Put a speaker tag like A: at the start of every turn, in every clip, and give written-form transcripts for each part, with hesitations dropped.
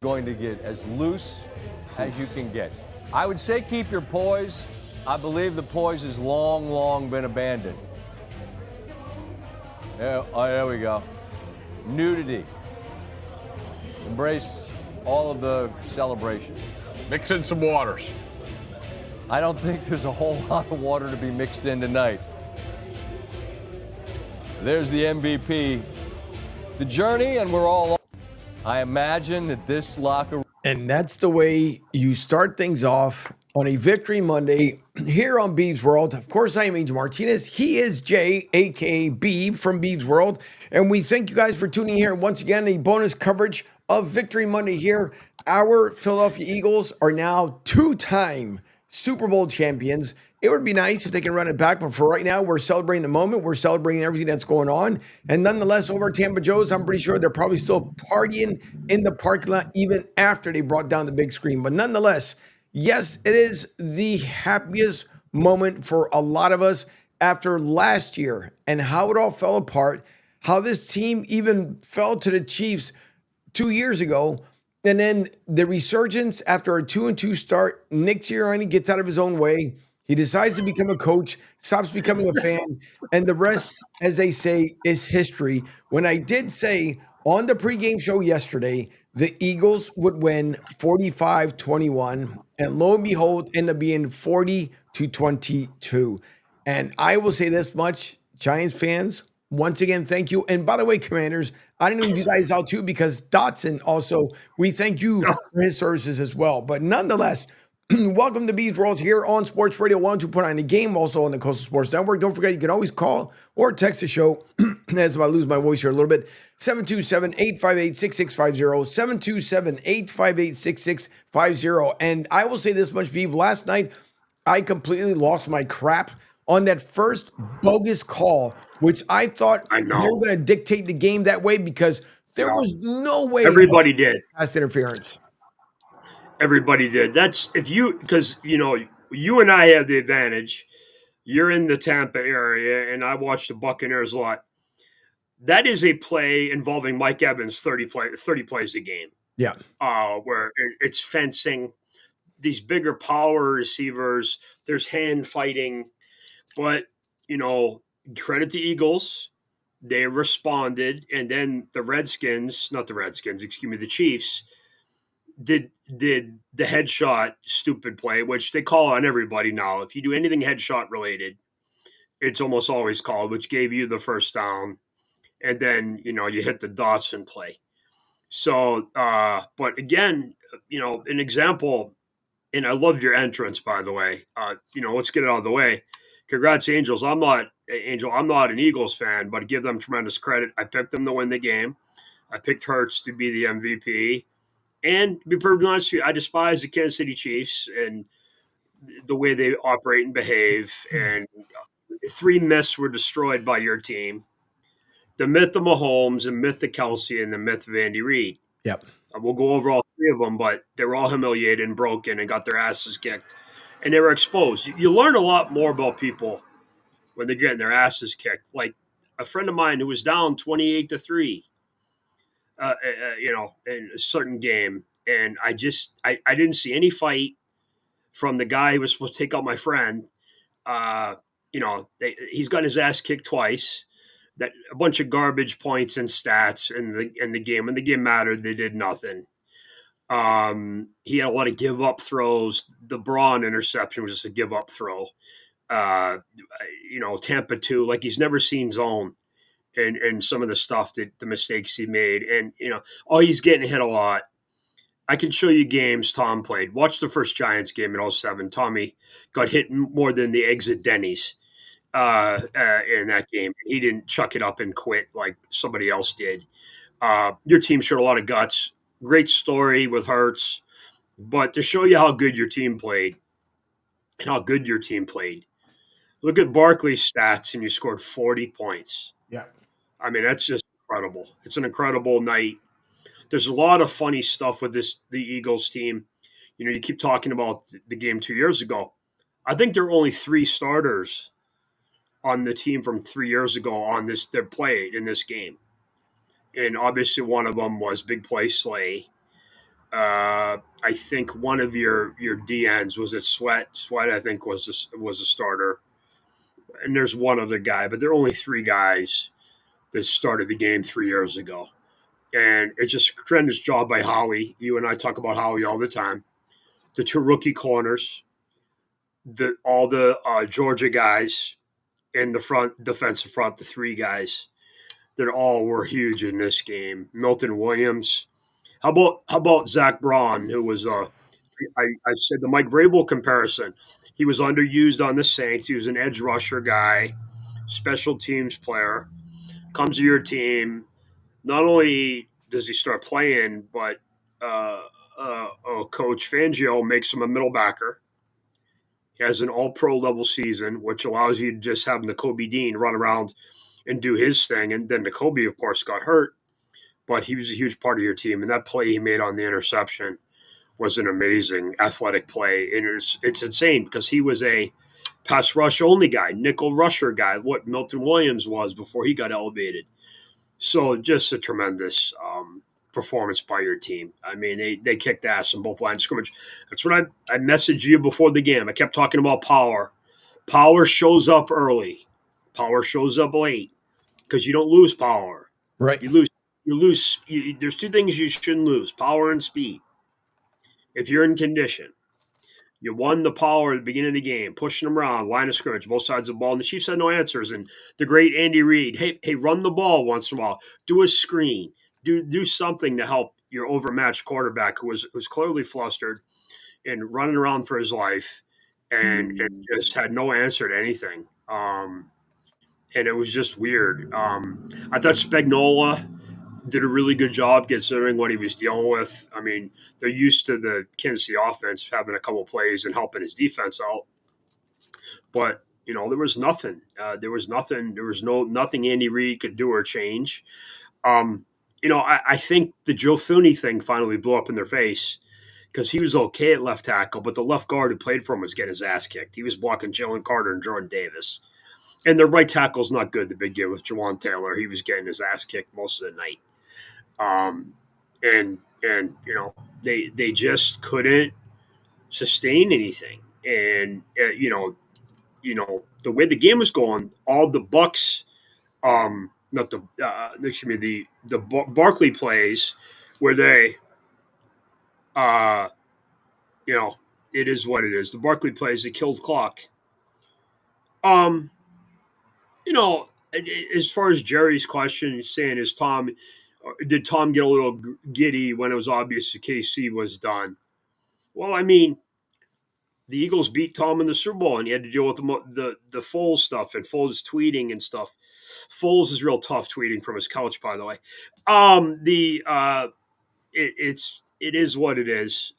A: going to get as loose as you can get. I would say keep your poise. I believe the poise has long, long been abandoned. There we go. Nudity. Embrace all of the celebration.
B: Mix in some waters.
A: I don't think there's a whole lot of water to be mixed in tonight. There's the MVP. The journey, and we're all. I imagine that this locker room.
C: And that's the way you start things off on a Victory Monday here on Beav's World. Of course, I am Angel Martinez. He is Jay, a.k.a. Beav from Beav's World. And we thank you guys for tuning in here. Once again, a bonus coverage of Victory Monday here. Our Philadelphia Eagles are now two-time Super Bowl champions. It would be nice if they can run it back, but for right now, we're celebrating the moment. We're celebrating everything that's going on. And nonetheless, over at Tampa Joe's, I'm pretty sure they're probably still partying in the parking lot even after they brought down the big screen. But nonetheless, yes, it is the happiest moment for a lot of us after last year and how it all fell apart, how this team even fell to the Chiefs 2 years ago. And then the resurgence after a 2-2 start, Nick Sirianni gets out of his own way. He decides to become a coach, stops becoming a fan, and the rest, as they say, is history. When I did say on the pregame show yesterday, the Eagles would win 45-21, and lo and behold, end up being 40-22. And I will say this much, Giants fans, once again, thank you. And by the way, Commanders, I didn't leave you guys out too because Dotson also, we thank you for his services as well. But nonetheless, welcome to Beav's World here on Sports Radio 102.9 The Game, also on the Coastal Sports Network. Don't forget, you can always call or text the show as I lose my voice here a little bit. 727-858-6650, 727-858-6650. And I will say this much, Beav, last night I completely lost my crap on that first bogus call, which I thought they were going to dictate the game that way because there was no way.
D: Everybody did.
C: Pass interference.
D: Everybody did. That's because you and I have the advantage. You're in the Tampa area, and I watch the Buccaneers a lot. That is a play involving Mike Evans, 30 plays a game.
C: Yeah.
D: Where it's fencing, these bigger power receivers, there's hand fighting. But, credit the Eagles. They responded, and then the Chiefs did the headshot stupid play, which they call on everybody now. If you do anything headshot related, it's almost always called, which gave you the first down. And then, you hit the Dotson play. So, but again, an example, and I loved your entrance, by the way. Let's get it out of the way. Congrats, Angels. I'm not an Eagles fan, but I give them tremendous credit. I picked them to win the game. I picked Hurts to be the MVP. And to be perfectly honest with you, I despise the Kansas City Chiefs and the way they operate and behave. And 3 myths were destroyed by your team. The myth of Mahomes, the myth of Kelsey, and the myth of Andy Reid.
C: Yep.
D: We'll go over all 3 of them, but they were all humiliated and broken and got their asses kicked. And they were exposed. You learn a lot more about people when they're getting their asses kicked. Like a friend of mine who was down 28-3, in a certain game. And I didn't see any fight from the guy who was supposed to take out my friend. He's gotten his ass kicked twice. That a bunch of garbage points and stats in the game. When the game mattered, they did nothing. He had a lot of give up throws. The Braun interception was just a give up throw. Tampa too, like he's never seen zone and some of the stuff that the mistakes he made. And, he's getting hit a lot. I can show you games Tom played. Watch the first Giants game in 2007. Tommy got hit more than the eggs at Denny's in that game. He didn't chuck it up and quit like somebody else did. Your team showed a lot of guts. Great story with Hurts. But to show you how good your team played, look at Barkley's stats, and you scored 40 points.
C: Yeah.
D: I mean, that's just incredible. It's an incredible night. There's a lot of funny stuff with the Eagles team. You keep talking about the game 2 years ago. I think there are only 3 starters on the team from 3 years ago on this that played in this game. And obviously one of them was Big Play Slay. I think one of your DNs was it Sweat. Sweat, I think, was a starter, and there's one other guy, but there are only three guys that started the game 3 years ago, and it's just a tremendous job by Howie. You and I talk about Howie all the time. The two rookie corners, all the Georgia guys in the front defensive front, the three guys that all were huge in this game. Milton Williams. How about Zach Braun, who was I said the Mike Vrabel comparison. He was underused on the Saints. He was an edge rusher guy, special teams player. Comes to your team. Not only does he start playing, but Coach Fangio makes him a middle backer. He has an all-pro level season, which allows you to just have Nakobe Dean run around and do his thing. And then Nakobe, of course, got hurt, but he was a huge part of your team. And that play he made on the interception was an amazing athletic play. And it's insane because he was a pass rush only guy, nickel rusher guy, what Milton Williams was before he got elevated. So just a tremendous performance by your team. I mean, they kicked ass on both lines of scrimmage. That's what I messaged you before the game. I kept talking about power. Power shows up early. Power shows up late because you don't lose power.
C: Right.
D: You lose. There's two things you shouldn't lose: power and speed. If you're in condition, you won the power at the beginning of the game, pushing them around, line of scrimmage, both sides of the ball, and the Chiefs had no answers. And the great Andy Reid, hey, run the ball once in a while, do a screen, do something to help your overmatched quarterback who was clearly flustered and running around for his life, and just had no answer to anything. And it was just weird. I thought Spagnuolo did a really good job considering what he was dealing with. I mean, they're used to the Kansas City offense having a couple plays and helping his defense out. But, there was nothing. There was nothing. There was nothing Andy Reid could do or change. I think the Joe Thuney thing finally blew up in their face because he was okay at left tackle, but the left guard who played for him was getting his ass kicked. He was blocking Jalen Carter and Jordan Davis. And their right tackle's not good to begin with, Jawan Taylor. He was getting his ass kicked most of the night. They just couldn't sustain anything. And the way the game was going, all the Bucks, the Barkley plays where they, it is what it is. The Barkley plays, they killed clock. As far as Jerry's question, saying did Tom get a little giddy when it was obvious the KC was done? Well, I mean, the Eagles beat Tom in the Super Bowl, and he had to deal with the Foles stuff and Foles tweeting and stuff. Foles is real tough tweeting from his couch, by the way. It is what it is.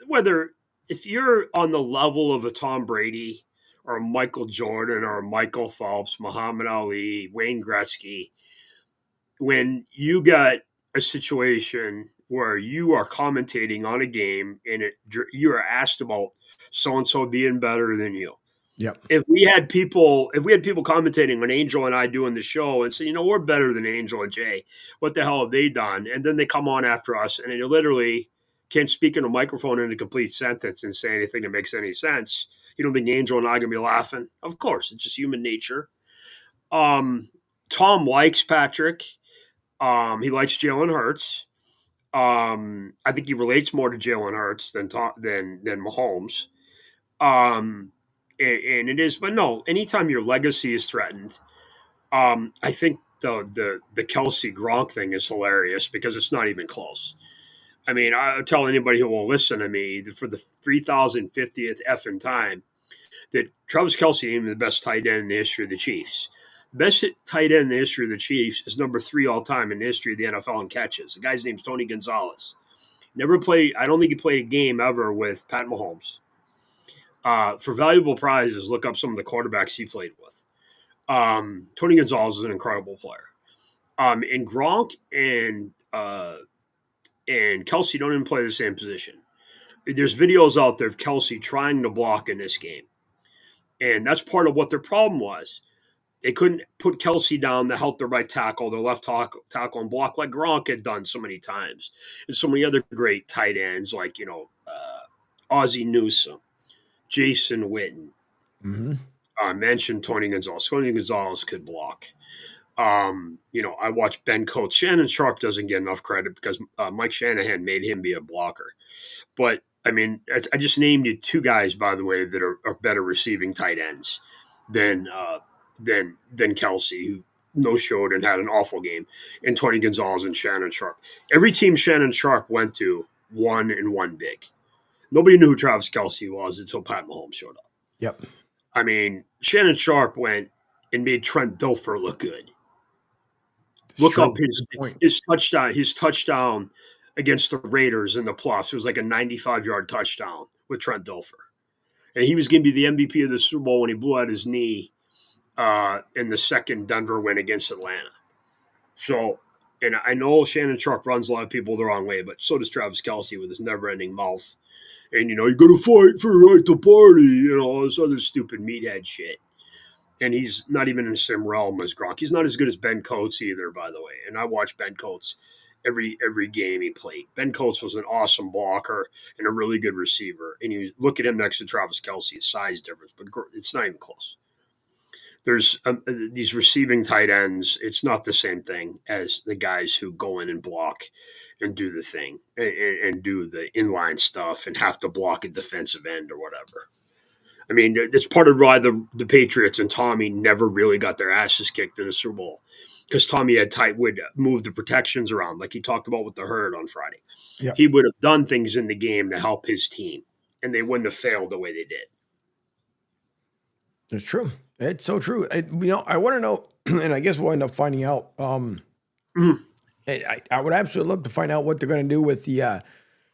D: Whether if you're on the level of a Tom Brady or a Michael Jordan or a Michael Phelps, Muhammad Ali, Wayne Gretzky, when you got a situation where you are commentating on a game and you are asked about so-and-so being better than you.
C: Yep.
D: If we had people commentating on Angel and I doing the show and say, we're better than Angel and Jay, what the hell have they done? And then they come on after us and they literally can't speak in a microphone in a complete sentence and say anything that makes any sense. You don't think Angel and I are going to be laughing? Of course, it's just human nature. Tom likes Patrick. He likes Jalen Hurts. I think he relates more to Jalen Hurts than Mahomes. And it is, but no, anytime your legacy is threatened, I think the Kelsey Gronk thing is hilarious because it's not even close. I mean, I tell anybody who will listen to me for the 3,050th effing time that Travis Kelce ain't even the best tight end in the history of the Chiefs. The best tight end in the history of the Chiefs is number 3 all time in the history of the NFL in catches. The guy's name's Tony Gonzalez. Never played. I don't think he played a game ever with Pat Mahomes. For valuable prizes, look up some of the quarterbacks he played with. Tony Gonzalez is an incredible player. And Gronk and Kelsey don't even play the same position. There's videos out there of Kelsey trying to block in this game. And that's part of what their problem was. They couldn't put Kelsey down to help their right tackle, their left tackle, and block like Gronk had done so many times, and so many other great tight ends like Ozzie Newsome, Jason Witten.
C: Mm-hmm.
D: I mentioned Tony Gonzalez. Tony Gonzalez could block. I watched Ben Coates. Shannon Sharp doesn't get enough credit because Mike Shanahan made him be a blocker. But I mean, I just named you two guys, by the way, that are better receiving tight ends than Kelsey, who no showed and had an awful game, and Tony Gonzalez and Shannon Sharp. Every team Shannon Sharp went to won and won big. Nobody knew who Travis Kelsey was until Pat Mahomes showed up.
C: Yep.
D: I mean, Shannon Sharp went and made Trent Dilfer look good. Look up his touchdown against the Raiders in the playoffs. It was like a 95-yard touchdown with Trent Dilfer. And he was going to be the MVP of the Super Bowl when he blew out his knee in the second Denver win against Atlanta. So, and I know Shannon Sharp runs a lot of people the wrong way, but so does Travis Kelsey with his never-ending mouth. And, you got to fight for your right to party, all this other stupid meathead shit. And he's not even in the same realm as Gronk. He's not as good as Ben Coates either, by the way. And I watch Ben Coates every game he played. Ben Coates was an awesome blocker and a really good receiver. And you look at him next to Travis Kelsey, a size difference, but it's not even close. There's these receiving tight ends. It's not the same thing as the guys who go in and block and do the thing and do the inline stuff and have to block a defensive end or whatever. I mean, it's part of why the Patriots and Tommy never really got their asses kicked in the Super Bowl because Tommy would move the protections around like he talked about with the Herd on Friday.
C: Yep.
D: He would have done things in the game to help his team, and they wouldn't have failed the way they did.
C: It's true. It's so true. I want to know, and I guess we'll end up finding out. I would absolutely love to find out what they're going to do with the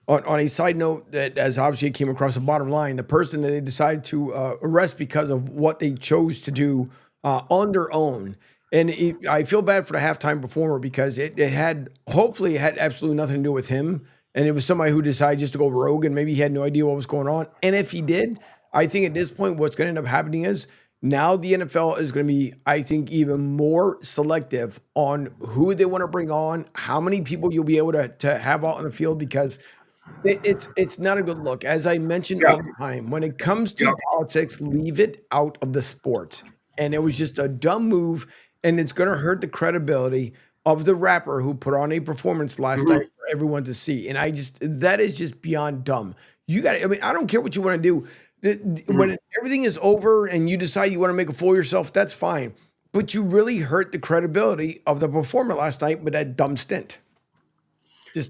C: on a side note, that as obviously it came across the bottom line, the person that they decided to arrest because of what they chose to do on their own. And I feel bad for the halftime performer because it had absolutely nothing to do with him. And it was somebody who decided just to go rogue and maybe he had no idea what was going on. And if he did, I think at this point, what's going to end up happening is now the NFL is going to be, I think, even more selective on who they want to bring on, how many people you'll be able to have out on the field, because it's not a good look. As I mentioned all the time, when it comes to politics, leave it out of the sport. And it was just a dumb move, and it's going to hurt the credibility of the rapper who put on a performance last night for everyone to see. And that is just beyond dumb. I don't care what you want to do. When everything is over and you decide you want to make a fool of yourself, that's fine. But you really hurt the credibility of the performer last night with that dumb stint.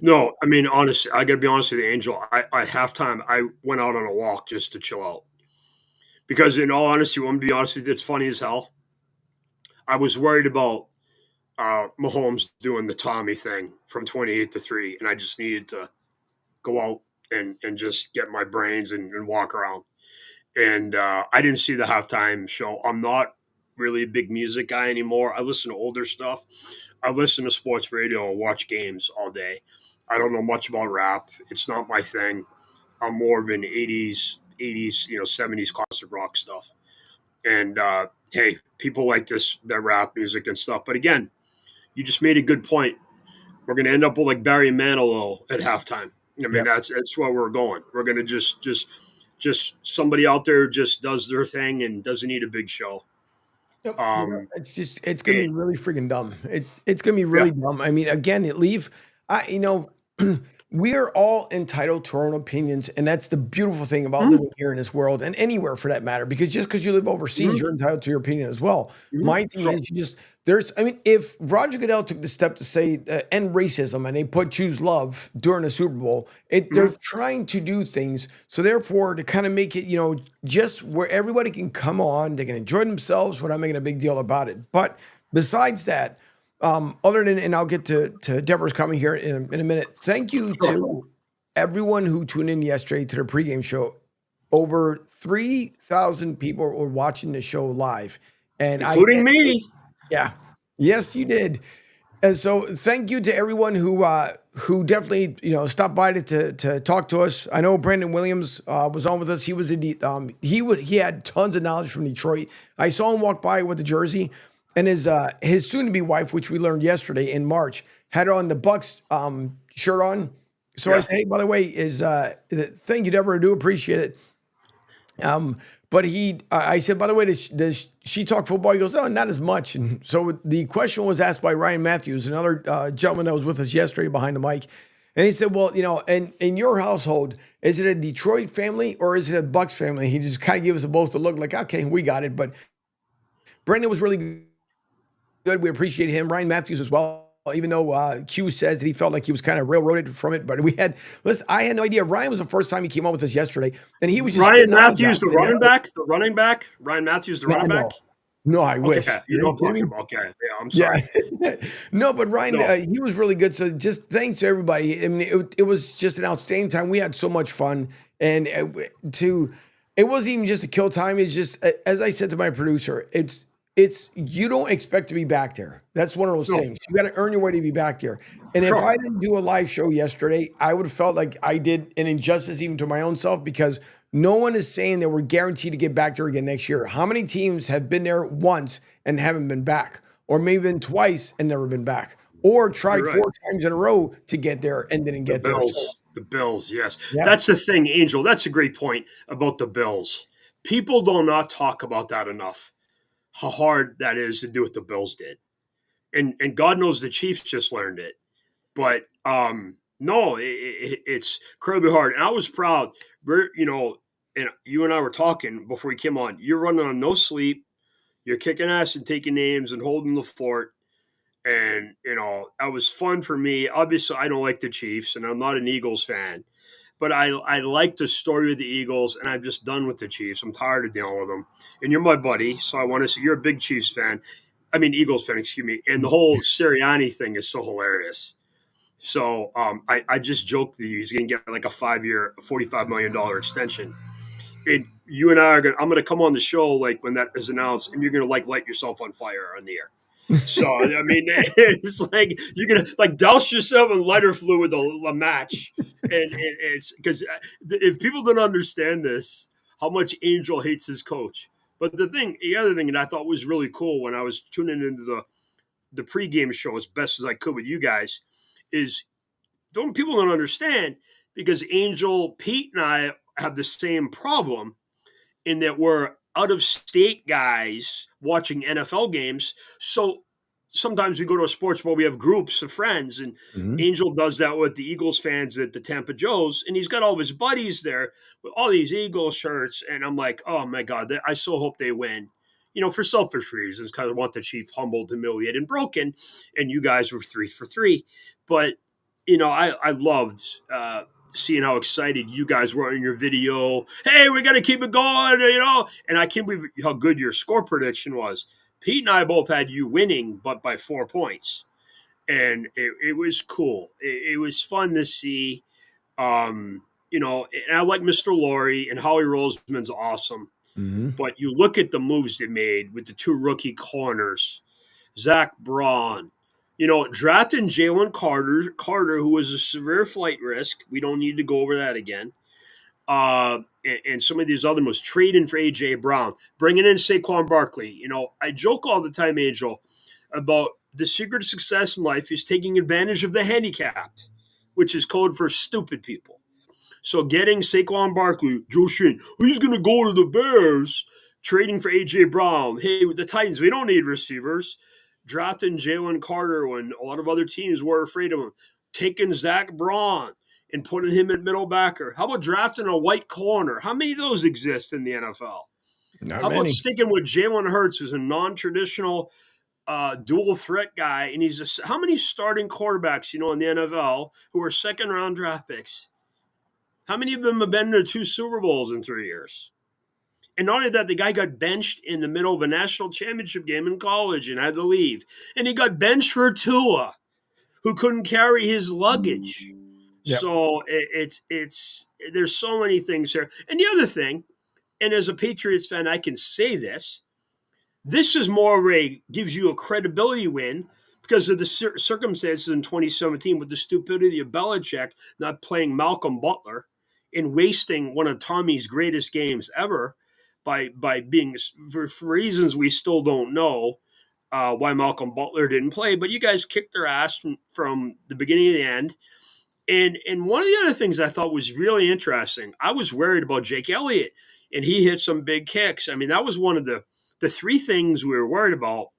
D: No, I mean, honestly, I got to be honest with you, Angel. At halftime, I went out on a walk just to chill out. Because in all honesty, I'm going to be honest with you, it's funny as hell. I was worried about Mahomes doing the Tommy thing from 28-3, and I just needed to go out and just get my brains and walk around. And I didn't see the halftime show. I'm not really a big music guy anymore. I listen to older stuff. I listen to sports radio and watch games all day. I don't know much about rap. It's not my thing. I'm more of an 80s, 70s classic rock stuff. And, hey, people like that rap music and stuff. But again, you just made a good point. We're going to end up with like Barry Manilow at halftime. I mean, that's where we're going. We're going to just somebody out there just does their thing and doesn't need a big show.
C: It's going to be really freaking dumb. It's going to be really dumb. I mean, again, we are all entitled to our own opinions, and that's the beautiful thing about living here in this world and anywhere for that matter, because just because you live overseas, you're entitled to your opinion as well. My thing is if Roger Goodell took the step to say end racism and they choose love during the Super Bowl, they're trying to do things. So therefore, to kind of make it, just where everybody can come on, they can enjoy themselves without making a big deal about it. But besides that, other than, and I'll get to Deborah's comment here in a minute. Thank you to everyone who tuned in yesterday to their pregame show. Over 3,000 people were watching the show live, and
D: including me.
C: Yeah, yes, you did. And so, thank you to everyone who definitely stopped by to talk to us. I know Brandon Williams was on with us. He was he had tons of knowledge from Detroit. I saw him walk by with the jersey, and his soon to be wife, which we learned yesterday in March, had on the Bucks shirt on. So I said, hey, by the way, thank you, Deborah. I do appreciate it. But I said, by the way, does she talk football? He goes, oh, not as much. And so the question was asked by Ryan Matthews, another gentleman that was with us yesterday behind the mic. And he said, well, in your household, is it a Detroit family or is it a Bucks family? He just kind of gave us both a look like, okay, we got it. But Brandon was really good. We appreciate him. Ryan Matthews as well. Even though Q says that he felt like he was kind of railroaded from it, but I had no idea. Ryan was the first time he came on with us yesterday, and he was just
D: Ryan Matthews, the running back. Ryan Matthews, the running back.
C: No, I wish.
D: You know what I'm talking about. Okay, yeah, I'm sorry.
C: Yeah. No, but Ryan, he was really good. So just thanks to everybody. I mean, it was just an outstanding time. We had so much fun, and it wasn't even just a kill time. It's just, as I said to my producer, it's you don't expect to be back there. That's one of those things. You got to earn your way to be back there. And if I didn't do a live show yesterday, I would have felt like I did an injustice even to my own self, because no one is saying that we're guaranteed to get back there again next year. How many teams have been there once and haven't been back, or maybe been twice and never been back, or tried 4 times in a row to get there and didn't get there?
D: The Bills, yes. Yeah. That's the thing, Angel. That's a great point about the Bills. People do not talk about that enough. How hard that is to do what the Bills did. And God knows the Chiefs just learned it. But no, it's incredibly hard. And I was proud. And you and I were talking before we came on. You're running on no sleep. You're kicking ass and taking names and holding the fort. And, that was fun for me. Obviously, I don't like the Chiefs, and I'm not an Eagles fan. But I like the story of the Eagles, and I'm just done with the Chiefs. I'm tired of dealing with them. And you're my buddy, so I want to say you're a big Chiefs fan. I mean, Eagles fan, excuse me. And the whole Sirianni thing is so hilarious. So I just joked that he's going to get like a 5-year, $45 million extension. And you and I I'm going to come on the show like when that is announced, and you're going to like light yourself on fire on the air. So, I mean, it's like you're going to like douse yourself in lighter fluid a match. And it's because if people don't understand this, how much Angel hates his coach. But the other thing that I thought was really cool when I was tuning into the pregame show as best as I could with you guys is people don't understand, because Angel, Pete, and I have the same problem in that we're out-of-state guys watching NFL games. So sometimes we go to a sports bar, we have groups of friends, and Angel does that with the Eagles fans at the Tampa Joes, and he's got all of his buddies there with all these Eagles shirts, and I'm like, oh, my God, I so hope they win. For selfish reasons, because I want the Chief humbled, humiliated, and broken, and you guys were 3 for 3. But, I loved seeing how excited you guys were in your video. Hey, we got to keep it going, And I can't believe how good your score prediction was. Pete and I both had you winning, but by 4 points. And it was cool. It was fun to see. And I like Mr. Laurie, and Howie Roseman's awesome. But you look at the moves they made with the 2 rookie corners, Zach Braun, drafting Jalen Carter, who was a severe flight risk. We don't need to go over that again. And some of these other moves, trading for A.J. Brown, bringing in Saquon Barkley. I joke all the time, Angel, about the secret of success in life is taking advantage of the handicapped, which is code for stupid people. So getting Saquon Barkley, Joe Shane, he's going to go to the Bears, trading for A.J. Brown. Hey, with the Titans, we don't need receivers. Drafting Jalen Carter when a lot of other teams were afraid of him. Taking Zach Braun and putting him at middle backer. How about drafting a white corner? How many of those exist in the NFL? How about sticking with Jalen Hurts, who's a non-traditional dual threat guy, and how many starting quarterbacks in the NFL who are second-round draft picks? How many of them have been to 2 Super Bowls in 3 years? And not only that, the guy got benched in the middle of a national championship game in college and had to leave. And he got benched for Tua, who couldn't carry his luggage. Yep. So there's so many things here. And the other thing, and as a Patriots fan, I can say this is more gives you a credibility win, because of the circumstances in 2017 with the stupidity of Belichick not playing Malcolm Butler and wasting one of Tommy's greatest games ever by being, for reasons we still don't know, why Malcolm Butler didn't play. But you guys kicked their ass from the beginning to the end. And one of the other things I thought was really interesting, I was worried about Jake Elliott, and he hit some big kicks. I mean, that was one of the three things we were worried about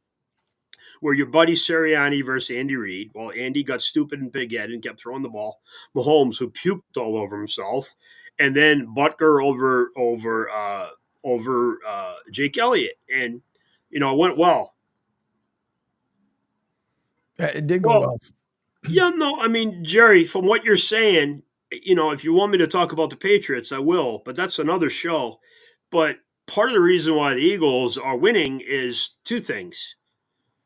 D: were your buddy Sirianni versus Andy Reid. Well, Andy got stupid and big-headed and kept throwing the ball. Mahomes, who puked all over himself. And then Butker over Jake Elliott. And, it went well.
C: It did go well.
D: Yeah, no, I mean, Jerry, from what you're saying, if you want me to talk about the Patriots, I will, but that's another show. But part of the reason why the Eagles are winning is two things.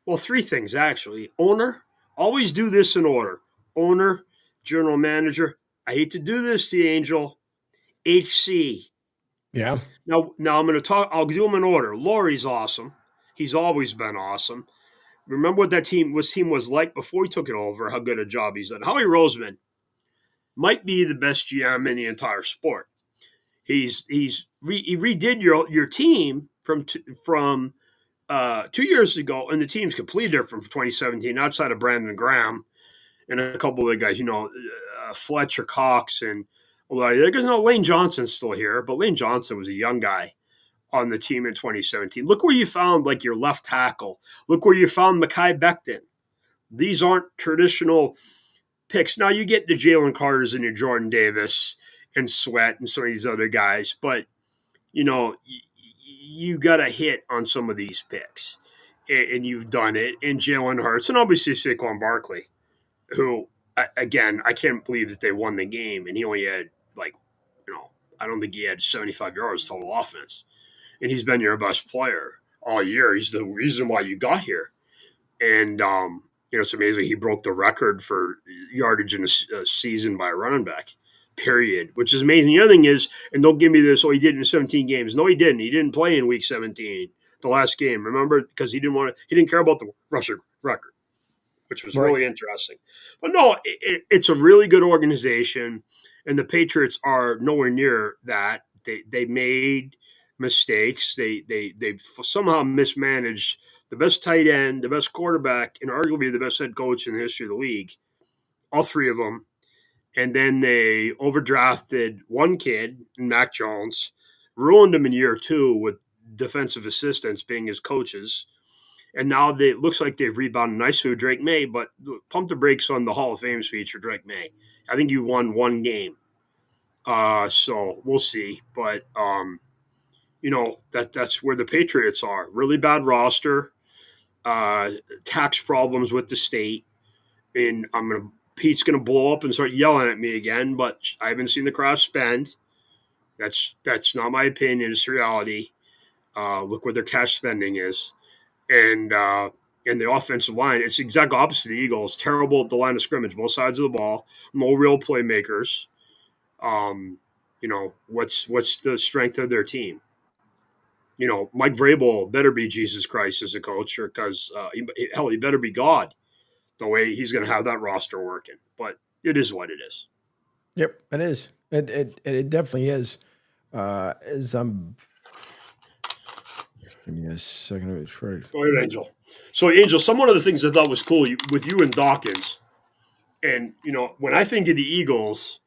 D: Well, three things, actually. Owner, always do this in order. Owner, general manager, I hate to do this to you, Angel. HC.
C: Yeah.
D: Now I'm going to talk, I'll do them in order. Laurie's awesome. He's always been awesome. Remember what that team was like before he took it over, how good a job he's done. Howie Roseman might be the best GM in the entire sport. He redid your team from 2 years ago, and the team's completely different from 2017, outside of Brandon Graham and a couple of the guys, Fletcher Cox and because Lane Johnson's still here, but Lane Johnson was a young guy on the team in 2017. Look where you found like your left tackle. Look where you found Mekhi Becton. These aren't traditional picks. Now you get the Jalen Carters and your Jordan Davis and Sweat and some of these other guys, but you got to hit on some of these picks, and you've done it. And Jalen Hurts and obviously Saquon Barkley, who again I can't believe that they won the game, and he only had I don't think he had 75 yards total offense. And he's been your best player all year. He's the reason why you got here. And, it's amazing. He broke the record for yardage in a season by a running back, period, which is amazing. The other thing is, and don't give me this, he did it in 17 games. No, he didn't. He didn't play in week 17, the last game. Remember? Because he didn't care about the rushing record, which was really interesting. But no, it's a really good organization, and the Patriots are nowhere near that. They made mistakes. They somehow mismanaged the best tight end, the best quarterback, and arguably the best head coach in the history of the league, all three of them. And then they overdrafted one kid, Mac Jones, ruined him in year 2 with defensive assistants being his coaches. And now it looks like they've rebounded nicely with Drake May, but pump the brakes on the Hall of Fame speech for Drake May. I think you won one game. So we'll see. But, that's where the Patriots are. Really bad roster, tax problems with the state. And Pete's going to blow up and start yelling at me again, but I haven't seen the crowd spend. That's not my opinion. It's reality. Look what their cash spending is. And the offensive line, it's the exact opposite of the Eagles. Terrible at the line of scrimmage, both sides of the ball. No real playmakers. What's the strength of their team? Mike Vrabel better be Jesus Christ as a coach, because he better be God. The way he's going to have that roster working, but it is what it is.
C: Yep, it is. It definitely is. Give me a second.
D: Go ahead, Angel. So, Angel, one of the things I thought was cool with you and Dawkins, and when I think of the Eagles,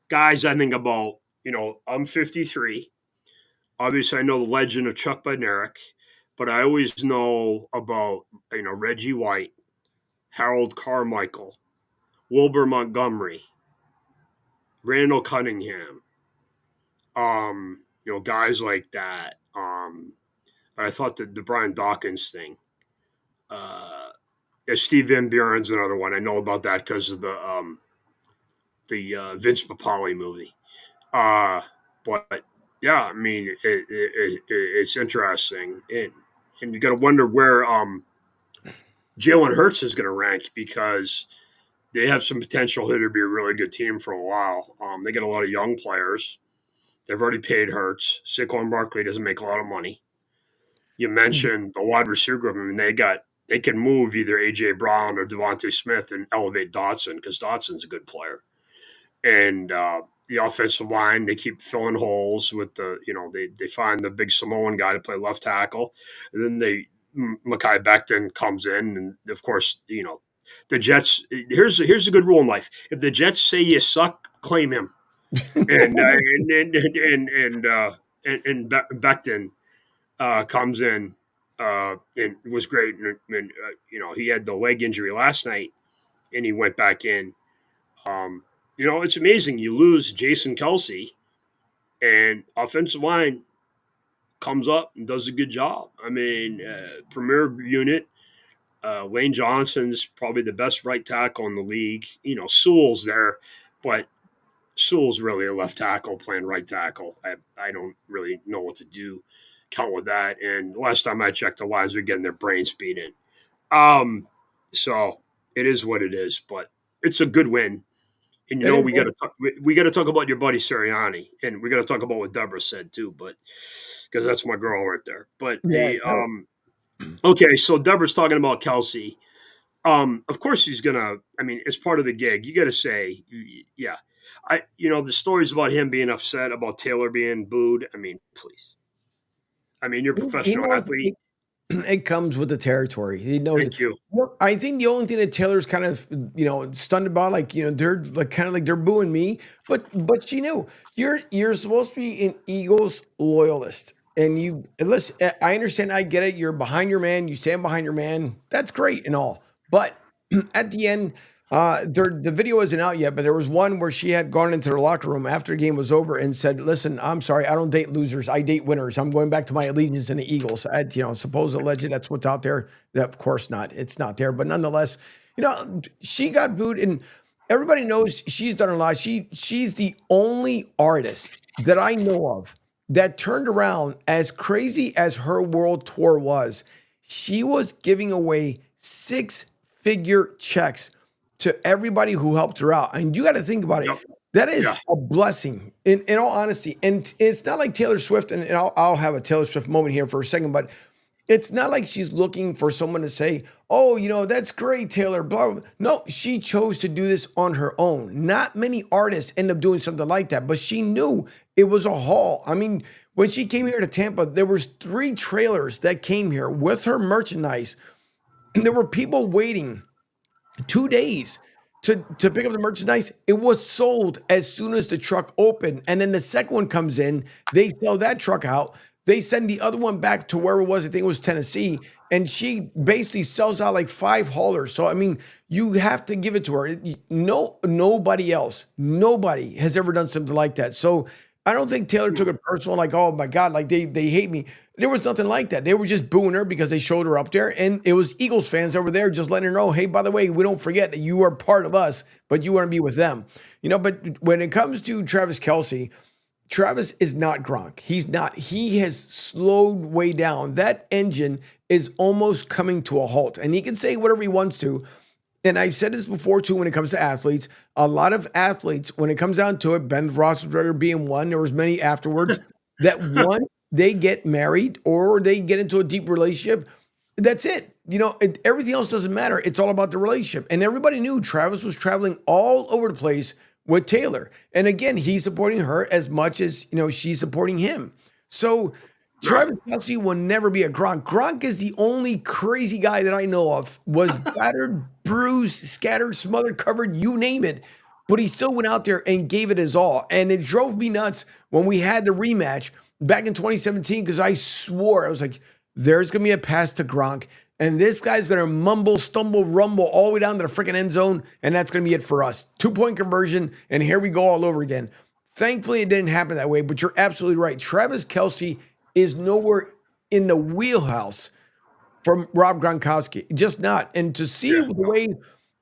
D: guys, I think about I'm 53. Obviously, I know the legend of Chuck Bednarik, but I always know about Reggie White, Harold Carmichael, Wilbur Montgomery, Randall Cunningham, guys like that. But I thought the Brian Dawkins thing, Steve Van Buren's another one. I know about that because of the Vince Papale movie. But yeah, I mean, it's interesting, and you got to wonder where Jalen Hurts is going to rank, because they have some potential here to be a really good team for a while. They get a lot of young players. They've already paid Hurts. Saquon Barkley doesn't make a lot of money. You mentioned the wide receiver group. I mean, they got they can move either A.J. Brown or Devontae Smith and elevate Dotson because Dotson's a good player. And the offensive line, they keep filling holes with they find the big Samoan guy to play left tackle. And then Mekhi Becton comes in. And, of course, the Jets, here's a good rule in life. If the Jets say you suck, claim him. And Becton comes in and was great. And he had the leg injury last night, and he went back in. It's amazing. You lose Jason Kelce, and offensive line comes up and does a good job. I mean, premier unit. Lane Johnson's probably the best right tackle in the league. Sewell's there, but Sewell's really a left tackle playing right tackle. I don't really know what to do count with that. And last time I checked, the lines were getting their brains beat in. So it is what it is, but it's a good win. And we got to talk about your buddy Sirianni, and we got to talk about what Deborah said too, but because that's my girl right there. But okay, so Deborah's talking about Kelce. Of course he's gonna. I mean, it's part of the gig. You got to say, yeah. The stories about him being upset about Taylor being booed. I mean, please. I mean, you're a professional athlete.
C: It comes with the territory. He knows.
D: Thank you.
C: I think the only thing that Taylor's kind of stunned about, they're like kind of like they're booing me, but she knew you're supposed to be an Eagles loyalist, and listen. I understand. I get it. You're behind your man. You stand behind your man. That's great and all, but at the end. The video isn't out yet, but there was one where she had gone into her locker room after the game was over and said, "Listen, I'm sorry, I don't date losers. I date winners. I'm going back to my allegiance in the Eagles." Supposed alleged that's what's out there. That of course not. It's not there, but nonetheless, she got booed, and everybody knows she's done a lot. She's the only artist that I know of that turned around as crazy as her world tour was. She was giving away 6-figure checks to everybody who helped her out. And you got to think about it. Yep. That is a blessing in all honesty. And it's not like Taylor Swift, and I'll have a Taylor Swift moment here for a second, but it's not like she's looking for someone to say, "Oh, that's great, Taylor, blah, blah." No, she chose to do this on her own. Not many artists end up doing something like that, but she knew it was a haul. I mean, when she came here to Tampa, there was 3 trailers that came here with her merchandise. And there were people waiting 2 days to pick up the merchandise. It was sold as soon as the truck opened. And then the second one comes in, they sell that truck out. They send the other one back to where it was. I think it was Tennessee. And she basically sells out like 5 haulers. So, I mean, you have to give it to her. Nobody has ever done something like that. So I don't think Taylor took it personal, like, oh my God, like they hate me. There was nothing like that. They were just booing her because they showed her up there. And it was Eagles fans over there just letting her know, hey, by the way, we don't forget that you are part of us, but you want to be with them. But when it comes to Travis Kelce, Travis is not Gronk. He's not. He has slowed way down. That engine is almost coming to a halt. And he can say whatever he wants to. And I've said this before, too, when it comes to athletes. A lot of athletes, when it comes down to it, Ben Roethlisberger being one, there was many afterwards, that one, they get married or they get into a deep relationship. That's it. Everything else doesn't matter. It's all about the relationship. And everybody knew Travis was traveling all over the place with Taylor. And again, he's supporting her as much as, she's supporting him. So Travis Kelce will never be a Gronk. Gronk is the only crazy guy that I know of, was battered, bruised, scattered, smothered, covered, you name it. But he still went out there and gave it his all. And it drove me nuts when we had the rematch back in 2017, because I swore, I was like, there's going to be a pass to Gronk. And this guy's going to mumble, stumble, rumble all the way down to the freaking end zone. And that's going to be it for us. 2-point conversion. And here we go all over again. Thankfully, it didn't happen that way. But you're absolutely right. Travis Kelce is nowhere in the wheelhouse from Rob Gronkowski. Just not. And to see the way,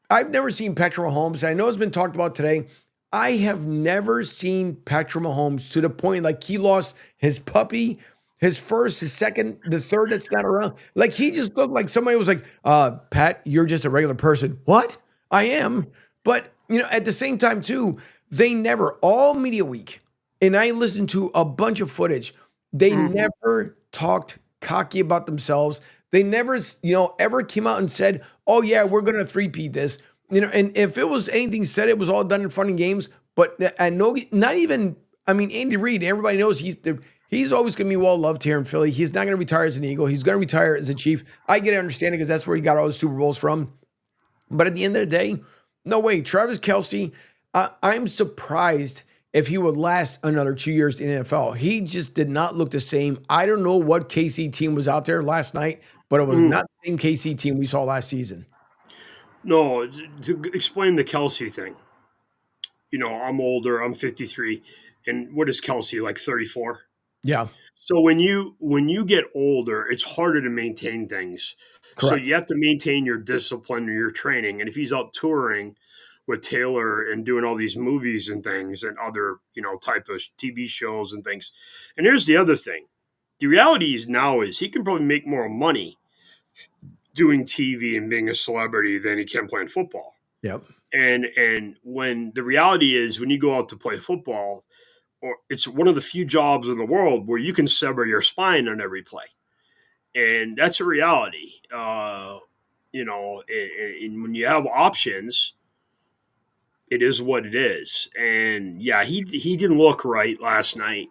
C: I've never seen Patrick Mahomes. I know it's been talked about today. I have never seen Patrick Mahomes to the point like he lost his puppy, his first, his second, the third that's not around. Like he just looked like somebody was like, Pat, you're just a regular person. What? I am. But, at the same time too, they never, all media week, and I listened to a bunch of footage, they never talked cocky about themselves. They never, ever came out and said, "Oh yeah, we're going to three-peat this." And if it was anything said, it was all done in fun and games. But and no, not even. I mean, Andy Reid. Everybody knows he's always going to be well loved here in Philly. He's not going to retire as an Eagle. He's going to retire as a Chief. I get it, understanding because that's where he got all the Super Bowls from. But at the end of the day, no way. Travis Kelce, I'm surprised if he would last another 2 years in the NFL. He just did not look the same. I don't know what KC team was out there last night, but it was not the same KC team we saw last season.
D: No, to explain the Kelsey thing, I'm older. I'm 53. And what is Kelsey, like 34?
C: Yeah.
D: So when you get older, it's harder to maintain things.
C: Correct.
D: So you have to maintain your discipline and your training. And if he's out touring with Taylor and doing all these movies and things and other, type of TV shows and things. And here's the other thing. The reality is he can probably make more money doing TV and being a celebrity than he can playing football.
C: Yep.
D: And when the reality is when you go out to play football, or it's one of the few jobs in the world where you can sever your spine on every play. And that's a reality. And when you have options, it is what it is. And yeah, he didn't look right last night.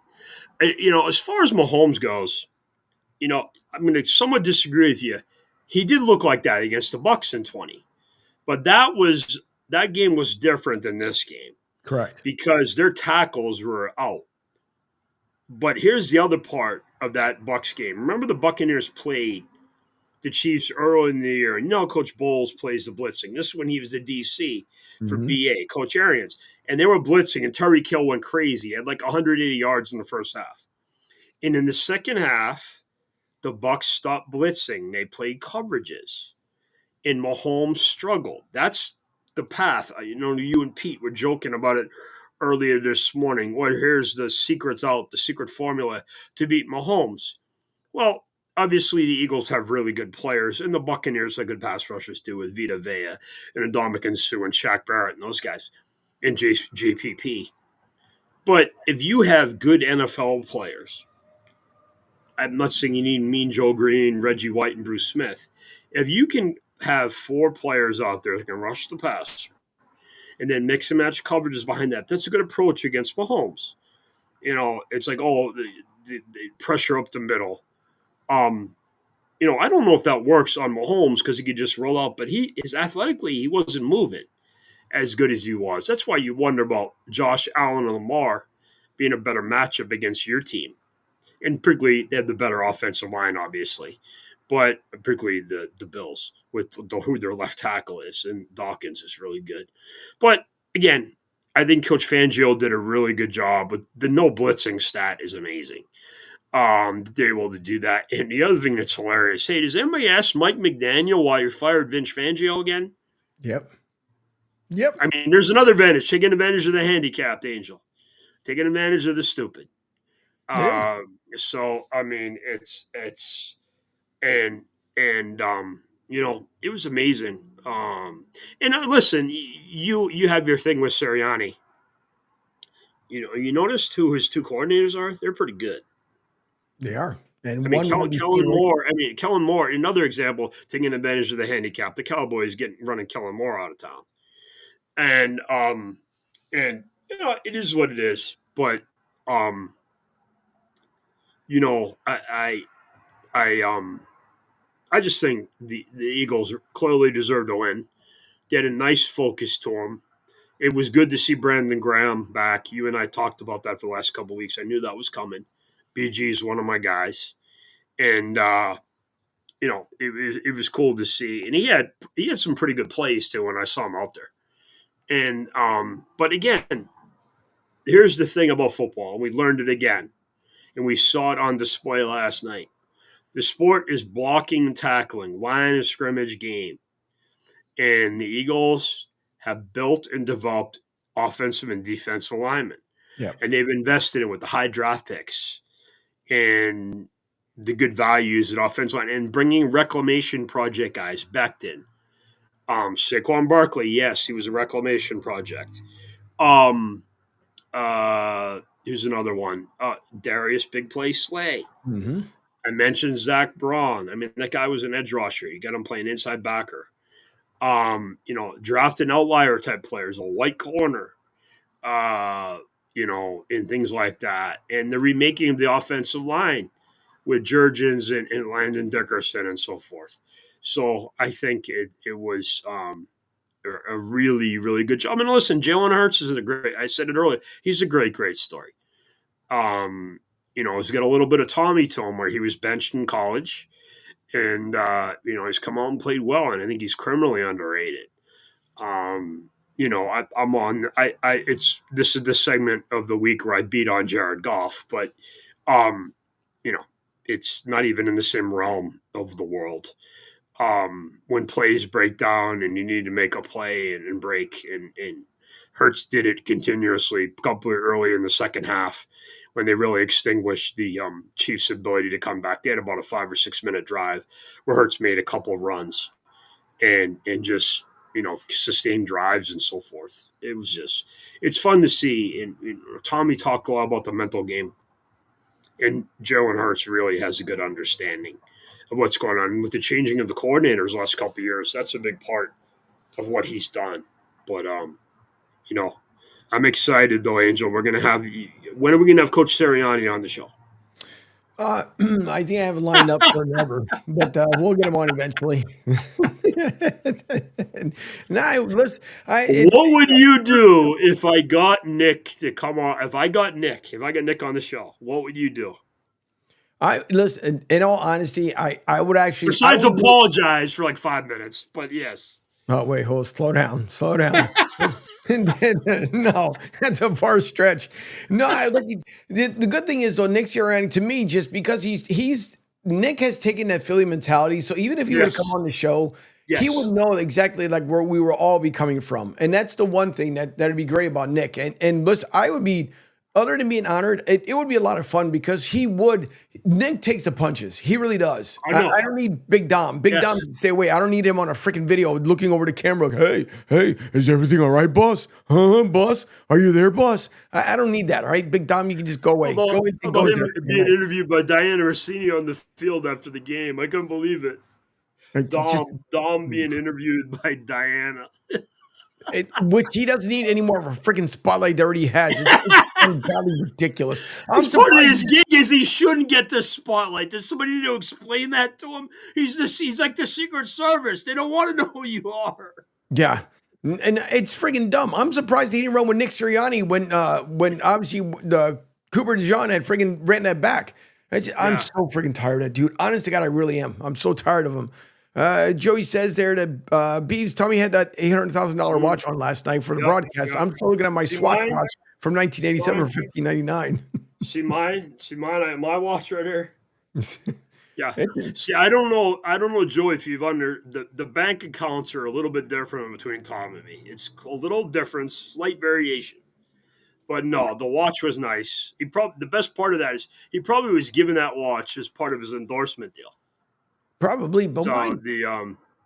D: As far as Mahomes goes, I'm going to somewhat disagree with you. He did look like that against the Bucs in 20, but that game was different than this game.
C: Correct.
D: Because their tackles were out. But here's the other part of that Bucs game. Remember the Buccaneers played the Chiefs early in the year. And Coach Bowles plays the blitzing. This is when he was the DC for BA, Coach Arians. And they were blitzing, and Tyreek Hill went crazy. He had like 180 yards in the first half. And in the second half, the Bucs stopped blitzing. They played coverages. And Mahomes struggled. That's the path. You and Pete were joking about it earlier this morning. Well, here's the secret formula to beat Mahomes. Well, obviously the Eagles have really good players, and the Buccaneers have good pass rushers too, with Vita Vea and Ndamukong Suh and Shaq Barrett and those guys, and JPP. But if you have good NFL players, I'm not saying you need Mean Joe Green, Reggie White, and Bruce Smith. If you can have 4 players out there that can rush the passer and then mix and match coverages behind that, that's a good approach against Mahomes. It's like, the pressure up the middle. I don't know if that works on Mahomes because he could just roll out, but athletically, he wasn't moving as good as he was. That's why you wonder about Josh Allen and Lamar being a better matchup against your team. And particularly, they have the better offensive line, obviously. But particularly the Bills with who their left tackle is, and Dawkins is really good. But again, I think Coach Fangio did a really good job. But the no blitzing stat is amazing. They're able to do that. And the other thing that's hilarious, hey, does anybody ask Mike McDaniel why you fired Vince Fangio again?
C: Yep.
D: I mean, there's another advantage. Taking advantage of the handicapped, Angel. Taking advantage of the stupid. So I mean, it's and it was amazing. And listen, you have your thing with Sirianni. You noticed who his 2 coordinators are? They're pretty good.
C: They are. And
D: Kellen Moore, another example, taking advantage of the handicap. The Cowboys running Kellen Moore out of town. And it is what it is. But I just think the Eagles clearly deserve to win. They had a nice focus to them. It was good to see Brandon Graham back. You and I talked about that for the last couple of weeks. I knew that was coming. BG is one of my guys. And, it was cool to see. And he had some pretty good plays, too, when I saw him out there. And but, again, here's the thing about football. And we learned it again. And we saw it on display last night. The sport is blocking and tackling, line of scrimmage game. And the Eagles have built and developed offensive and defensive linemen.
C: Yeah.
D: And they've invested in with the high draft picks and the good values at offensive line and bringing reclamation project guys, Becton. Saquon Barkley, yes, he was a reclamation project. Here's another one. Darius Big Play Slay.
C: Mm-hmm.
D: I mentioned Zach Braun. I mean, that guy was an edge rusher. You got him playing inside backer. Drafting outlier type players, a white corner, and things like that. And the remaking of the offensive line with Jurgens and Landon Dickerson and so forth. So I think it was a really, really good job. I mean, listen, Jalen Hurts is I said it earlier, he's a great, great story. He's got a little bit of Tommy to him where he was benched in college. And, he's come out and played well, and I think he's criminally underrated. This is the segment of the week where I beat on Jared Goff, but, it's not even in the same realm of the world. When plays break down and you need to make a play and break, and Hurts did it continuously, a couple early in the second half when they really extinguished the Chiefs' ability to come back. They had about a 5 or 6 minute drive where Hurts made a couple of runs and just sustained drives and so forth. It's fun to see. And Tommy talked a lot about the mental game, and Jalen Hurts really has a good understanding of what's going on. And with the changing of the coordinators the last couple of years, that's a big part of what he's done. But I'm excited though, Angel. When are we going to have Coach Sirianni on the show?
C: I think I have it lined up forever, but we'll get him on eventually.
D: What would you do if I got Nick to come on? If I got Nick on the show, what would you do?
C: Listen. In all honesty, I would actually.
D: Besides apologize for like 5 minutes, but yes.
C: Oh wait, slow down. No, that's a far stretch. No, the good thing is though, Nick Sirianni, to me, just because Nick has taken that Philly mentality. So even if he would come on the show, he would know exactly like where we will all be coming from. And that's the one thing that'd be great about Nick. And listen, I would be, other than being honored, it would be a lot of fun because Nick takes the punches. He really does. I don't need Big Dom. Big Dom, stay away. I don't need him on a freaking video looking over the camera. Like, hey, is everything all right, boss? Boss? Are you there, boss? I don't need that, all right? Big Dom, you can just go away.
D: About him being interviewed by Diana Rossini on the field after the game. I couldn't believe it. Dom being interviewed by Diana.
C: Which he doesn't need any more of a freaking spotlight that already has. It's ungodly ridiculous.
D: Part of his gig is he shouldn't get the spotlight. Does somebody need to explain that to him? He's like the Secret Service. They don't want to know who you are.
C: Yeah. And it's freaking dumb. I'm surprised he didn't run with Nick Sirianni when obviously the Cooper DeJean had freaking ran that back. I'm so freaking tired of that dude. Honest to God, I really am. I'm so tired of him. Joey says there that Beavs, Tommy had that $800,000 watch on last night for the broadcast. I'm still looking at my Swatch watch from 1987 for $15.99.
D: See my watch right here. Yeah. See, I don't know, Joey, if you've the bank accounts are a little bit different between Tom and me. It's a little different, slight variation. But no, the watch was nice. The best part of that is he probably was given that watch as part of his endorsement deal.
C: Probably, but why?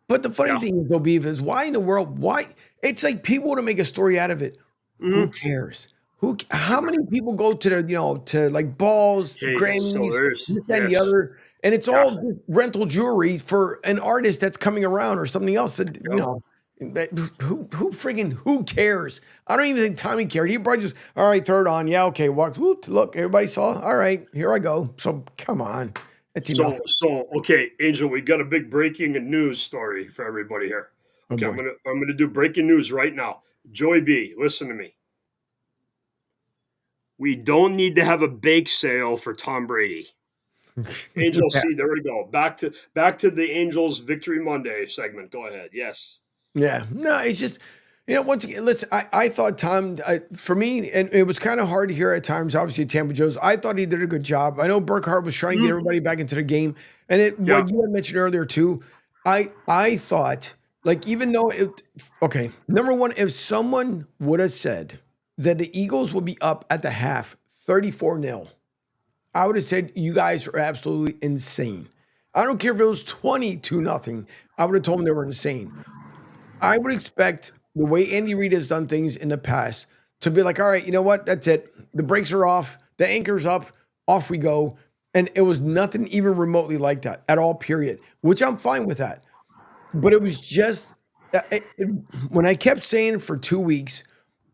C: But the funny thing is, though, Beav, is why in the world? Why? It's like people want to make a story out of it. Mm-hmm. Who cares? How many people go to to like balls, Grammys, this and the other, and it's all just rental jewelry for an artist that's coming around or something else. That, who cares? I don't even think Tommy cared. He probably just, all right, throw it on. Yeah, okay, look, everybody saw. All right, here I go. So come on.
D: So okay, Angel, we got a big breaking news story for everybody here. Okay, I'm gonna do breaking news right now. Joey B, listen to me. We don't need to have a bake sale for Tom Brady. Angel C, there we go. Back to the Angels Victory Monday segment. Go ahead. Yes.
C: Yeah. No, it's just once again, listen, I thought Tom, for me, and it was kind of hard to hear at times, obviously, Tampa Joe's. I thought he did a good job. I know Burkhardt was trying to get everybody back into the game. And what you had mentioned earlier, too, I thought, like, even though number one, if someone would have said that the Eagles would be up at the half 34-0, I would have said, you guys are absolutely insane. I don't care if it was 22-0. I would have told them they were insane. I would expect the way Andy Reid has done things in the past to be like, all right, you know what? That's it. The brakes are off. The anchor's up. Off we go. And it was nothing even remotely like that at all, period, which I'm fine with that. But it was just when I kept saying for 2 weeks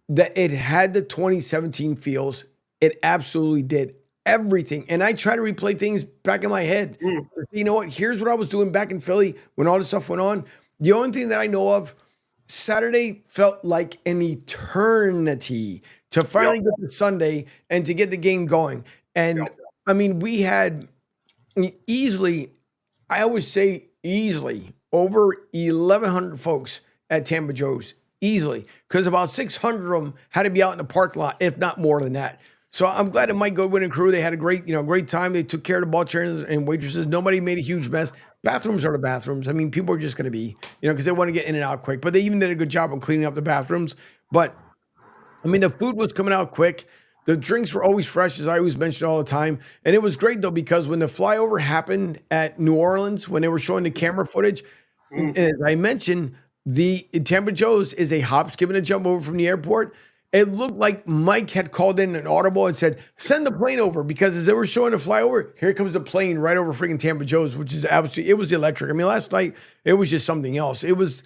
C: that it had the 2017 feels, it absolutely did everything. And I try to replay things back in my head.
D: Mm.
C: You know what? Here's what I was doing back in Philly when all this stuff went on. The only thing that I know of, Saturday felt like an eternity to finally
D: Yep.
C: get to Sunday and to get the game going. And
D: Yep.
C: I mean, we had easily, I always say easily, over 1,100 folks at Tampa Joe's, easily, because about 600 of them had to be out in the parking lot, if not more than that. So I'm glad that Mike Goodwin and crew, they had a great time. They took care of the ball trainers and waitresses. Nobody made a huge mess. Bathrooms are the bathrooms. I mean, people are just going to be, because they want to get in and out quick. But they even did a good job of cleaning up the bathrooms. But I mean, the food was coming out quick. The drinks were always fresh, as I always mention all the time. And it was great, though, because when the flyover happened at New Orleans, when they were showing the camera footage, and as I mentioned, the Tampa Joe's is a hop, skip, and a jump over from the airport. It looked like Mike had called in an audible and said, send the plane over, because as they were showing the flyover, here comes the plane right over freaking Tampa Joe's, which is absolutely, it was electric. I mean, last night, it was just something else. It was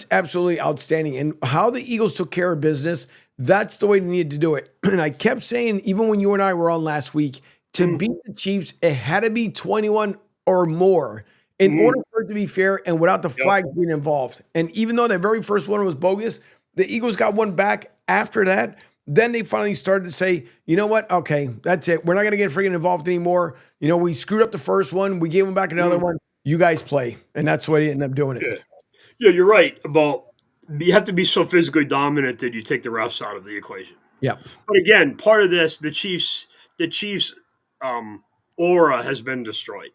C: absolutely outstanding. And how the Eagles took care of business, that's the way they needed to do it. And I kept saying, even when you and I were on last week, to beat the Chiefs, it had to be 21 or more in order for it to be fair and without the flag being involved. And even though that very first one was bogus, the Eagles got one back after that. Then they finally started to say, you know what? Okay, that's it. We're not going to get freaking involved anymore. We screwed up the first one. We gave them back another one. You guys play. And that's the way they ended up doing it.
D: Yeah. Yeah, you're right about you have to be so physically dominant that you take the refs out of the equation.
C: Yeah.
D: But again, part of this, the Chiefs' aura has been destroyed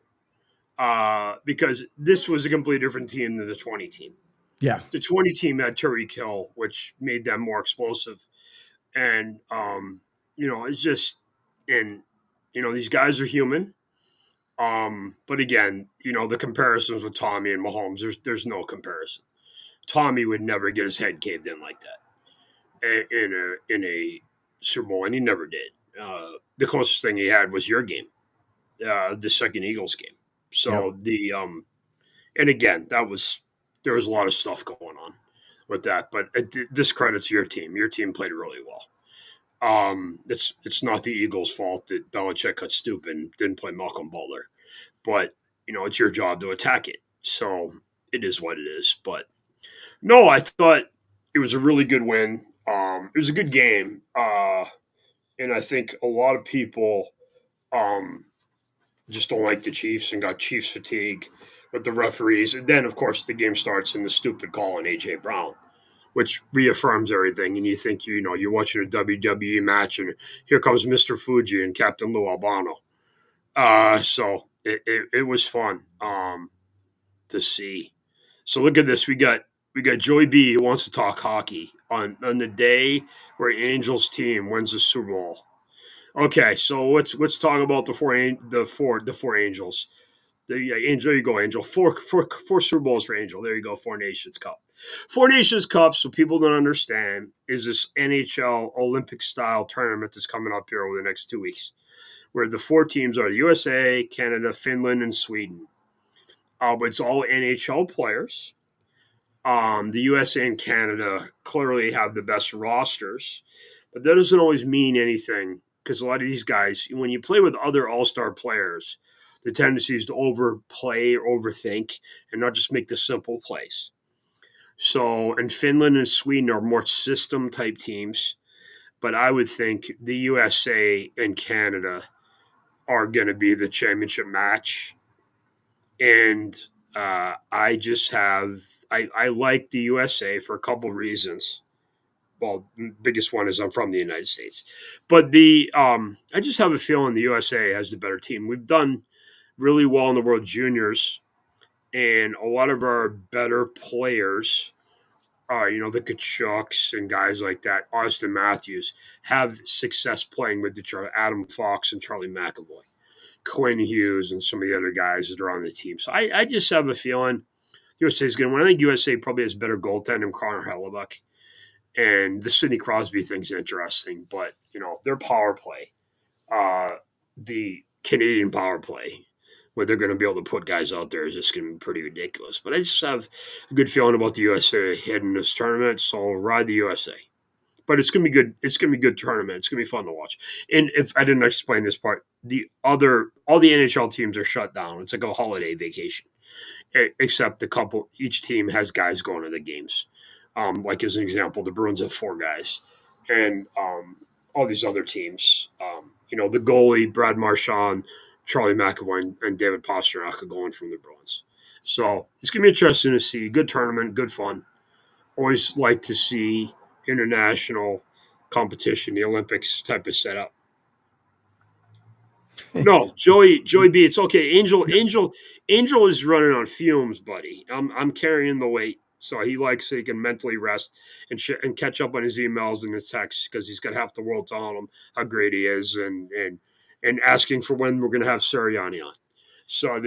D: because this was a completely different team than the 20 team.
C: Yeah.
D: The 20 team had Tyreek Hill, which made them more explosive, and it's just these guys are human. But again, the comparisons with Tommy and Mahomes, there's no comparison. Tommy would never get his head caved in like that in a Super Bowl, and he never did. The closest thing he had was your game, the second Eagles game. So and again, there was a lot of stuff going on with that, but it discredits your team. Your team played really well. It's not the Eagles' fault that Belichick got stupid and didn't play Malcolm Butler, but it's your job to attack it. So it is what it is. But no, I thought it was a really good win. It was a good game, and I think a lot of people just don't like the Chiefs and got Chiefs fatigue with the referees. And then, of course, the game starts in the stupid call on A.J. Brown, which reaffirms everything. And you think, you're watching a WWE match, and here comes Mr. Fuji and Captain Lou Albano. So it was fun to see. So look at this. We got Joey B, who wants to talk hockey on the day where Angels team wins the Super Bowl. Okay, so let's talk about the four Angels. There you go, Angel. Four Super Bowls for Angel. There you go, Four Nations Cup. Four Nations Cup, so people don't understand, is this NHL Olympic style tournament that's coming up here over the next 2 weeks, where the four teams are the USA, Canada, Finland, and Sweden. But it's all NHL players. The USA and Canada clearly have the best rosters, but that doesn't always mean anything, because a lot of these guys, when you play with other all-star players, the tendency is to overplay or overthink and not just make the simple plays. So, and Finland and Sweden are more system-type teams, but I would think the USA and Canada are going to be the championship match. And I like the USA for a couple reasons. Well, the biggest one is I'm from the United States, but I just have a feeling the USA has the better team. We've done really well in the World Juniors, and a lot of our better players, the Kachucks and guys like that, Austin Matthews, have success playing with Adam Fox and Charlie McAvoy, Quinn Hughes, and some of the other guys that are on the team. So I just have a feeling USA is going to win. I think USA probably has better goaltending than Connor Hellebuck. And the Sidney Crosby thing's interesting, but their power play, the Canadian power play, where they're going to be able to put guys out there, is just going to be pretty ridiculous. But I just have a good feeling about the USA heading this tournament, so I'll ride the USA. But it's going to be good. It's going to be a good tournament. It's going to be fun to watch. And if I didn't explain this part, all the NHL teams are shut down. It's like a holiday vacation, except each team has guys going to the games. Like as an example, the Bruins have 4 guys, and all these other teams, the goalie, Brad Marchand, Charlie McAvoy, and David Pastrnak are going from the Bruins. So it's going to be interesting to see. Good tournament, good fun. Always like to see international competition, the Olympics type of setup. No, Joey B, it's okay. Angel is running on fumes, buddy. I'm carrying the weight, so he likes so he can mentally rest and catch up on his emails and his texts because he's got half the world telling him how great he is and asking for when we're going to have Sirianni on. So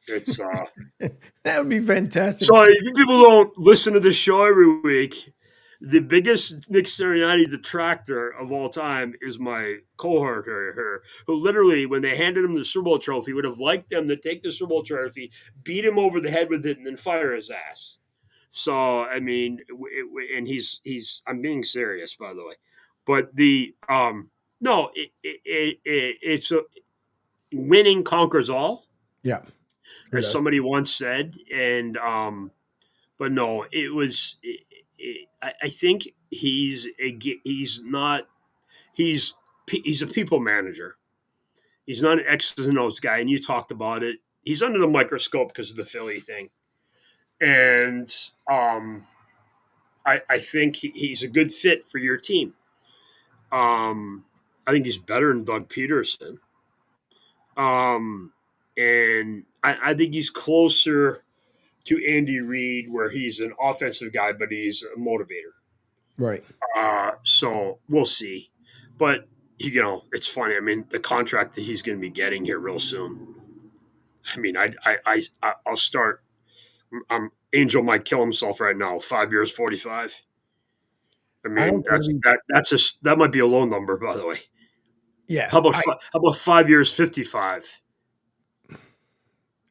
D: it's
C: That would be fantastic.
D: so if people don't listen to the show every week, the biggest Nick Sirianni detractor of all time is my cohort here, who literally, when they handed him the Super Bowl trophy, would have liked them to take the Super Bowl trophy, beat him over the head with it, and then fire his ass. So, I mean, and he's I'm being serious, by the way. But no, it's a winning conquers all,
C: Yeah.
D: as somebody once said, and but no, it was. I think he's a people manager. He's not an X's and O's guy, and you talked about it. He's under the microscope because of the Philly thing, and I think he's a good fit for your team. I think he's better than Doug Peterson, and I think he's closer to Andy Reid, where he's an offensive guy, but he's a motivator.
C: Right.
D: So we'll see. But, it's funny. I mean, the contract that he's going to be getting here real soon. I mean, I'll start. Angel might kill himself right now. 5 years, 45. I mean, that might be a low number, by the way.
C: Yeah.
D: How about 5 years, 55?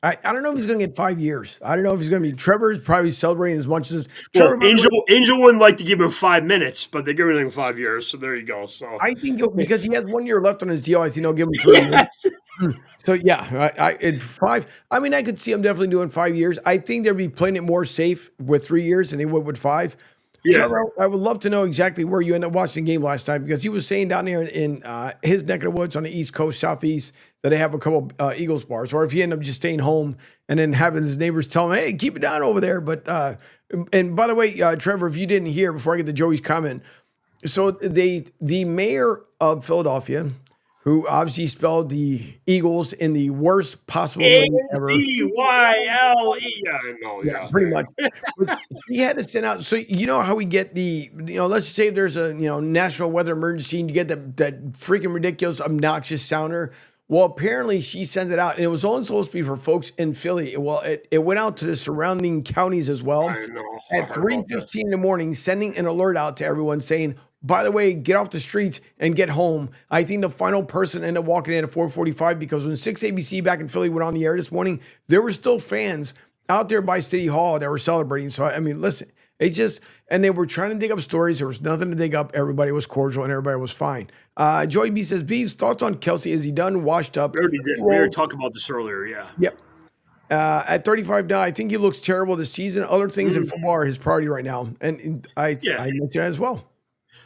C: I don't know if he's going to get 5 years. I don't know if he's going to be. Trevor's probably celebrating as much as
D: Trevor. Angel wouldn't like to give him 5 minutes, but they're giving him 5 years. So there you go. So
C: I think because he has 1 year left on his deal, I think they'll give him 3 years. So yeah, in 5. I mean, I could see him definitely doing 5 years. I think they'd be playing it more safe with 3 years than they would with 5.
D: Yeah.
C: Trevor, I would love to know exactly where you ended up watching the game last time, because he was saying down there in his neck of the woods on the East Coast, Southeast, that they have a couple Eagles bars, or if he ended up just staying home and then having his neighbors tell him, hey, keep it down over there. But and by the way, Trevor, if you didn't hear, before I get to Joey's comment, so the mayor of Philadelphia, who obviously spelled the Eagles in the worst possible way ever.
D: A-C-Y-L-E. Yeah, I know. Yeah,
C: pretty much. He had to send out. So you know how we get let's just say if there's a national weather emergency and you get that freaking ridiculous, obnoxious sounder. Well, apparently she sent it out, and it was only supposed to be for folks in Philly. Well, it went out to the surrounding counties as well.
D: I know.
C: At 3:15 in the morning, sending an alert out to everyone saying, by the way, get off the streets and get home. I think the final person ended up walking in at 4:45, because when 6 ABC back in Philly went on the air this morning, there were still fans out there by City Hall that were celebrating. So, I mean, listen, and they were trying to dig up stories. There was nothing to dig up. Everybody was cordial and everybody was fine. Joey B says, Beav's thoughts on Kelsey. Is he done, washed up?
D: We already did. We already talked about this earlier, yeah.
C: Yep. At 35 now, I think he looks terrible this season. Other things in football are his priority right now. And I mentioned that as well.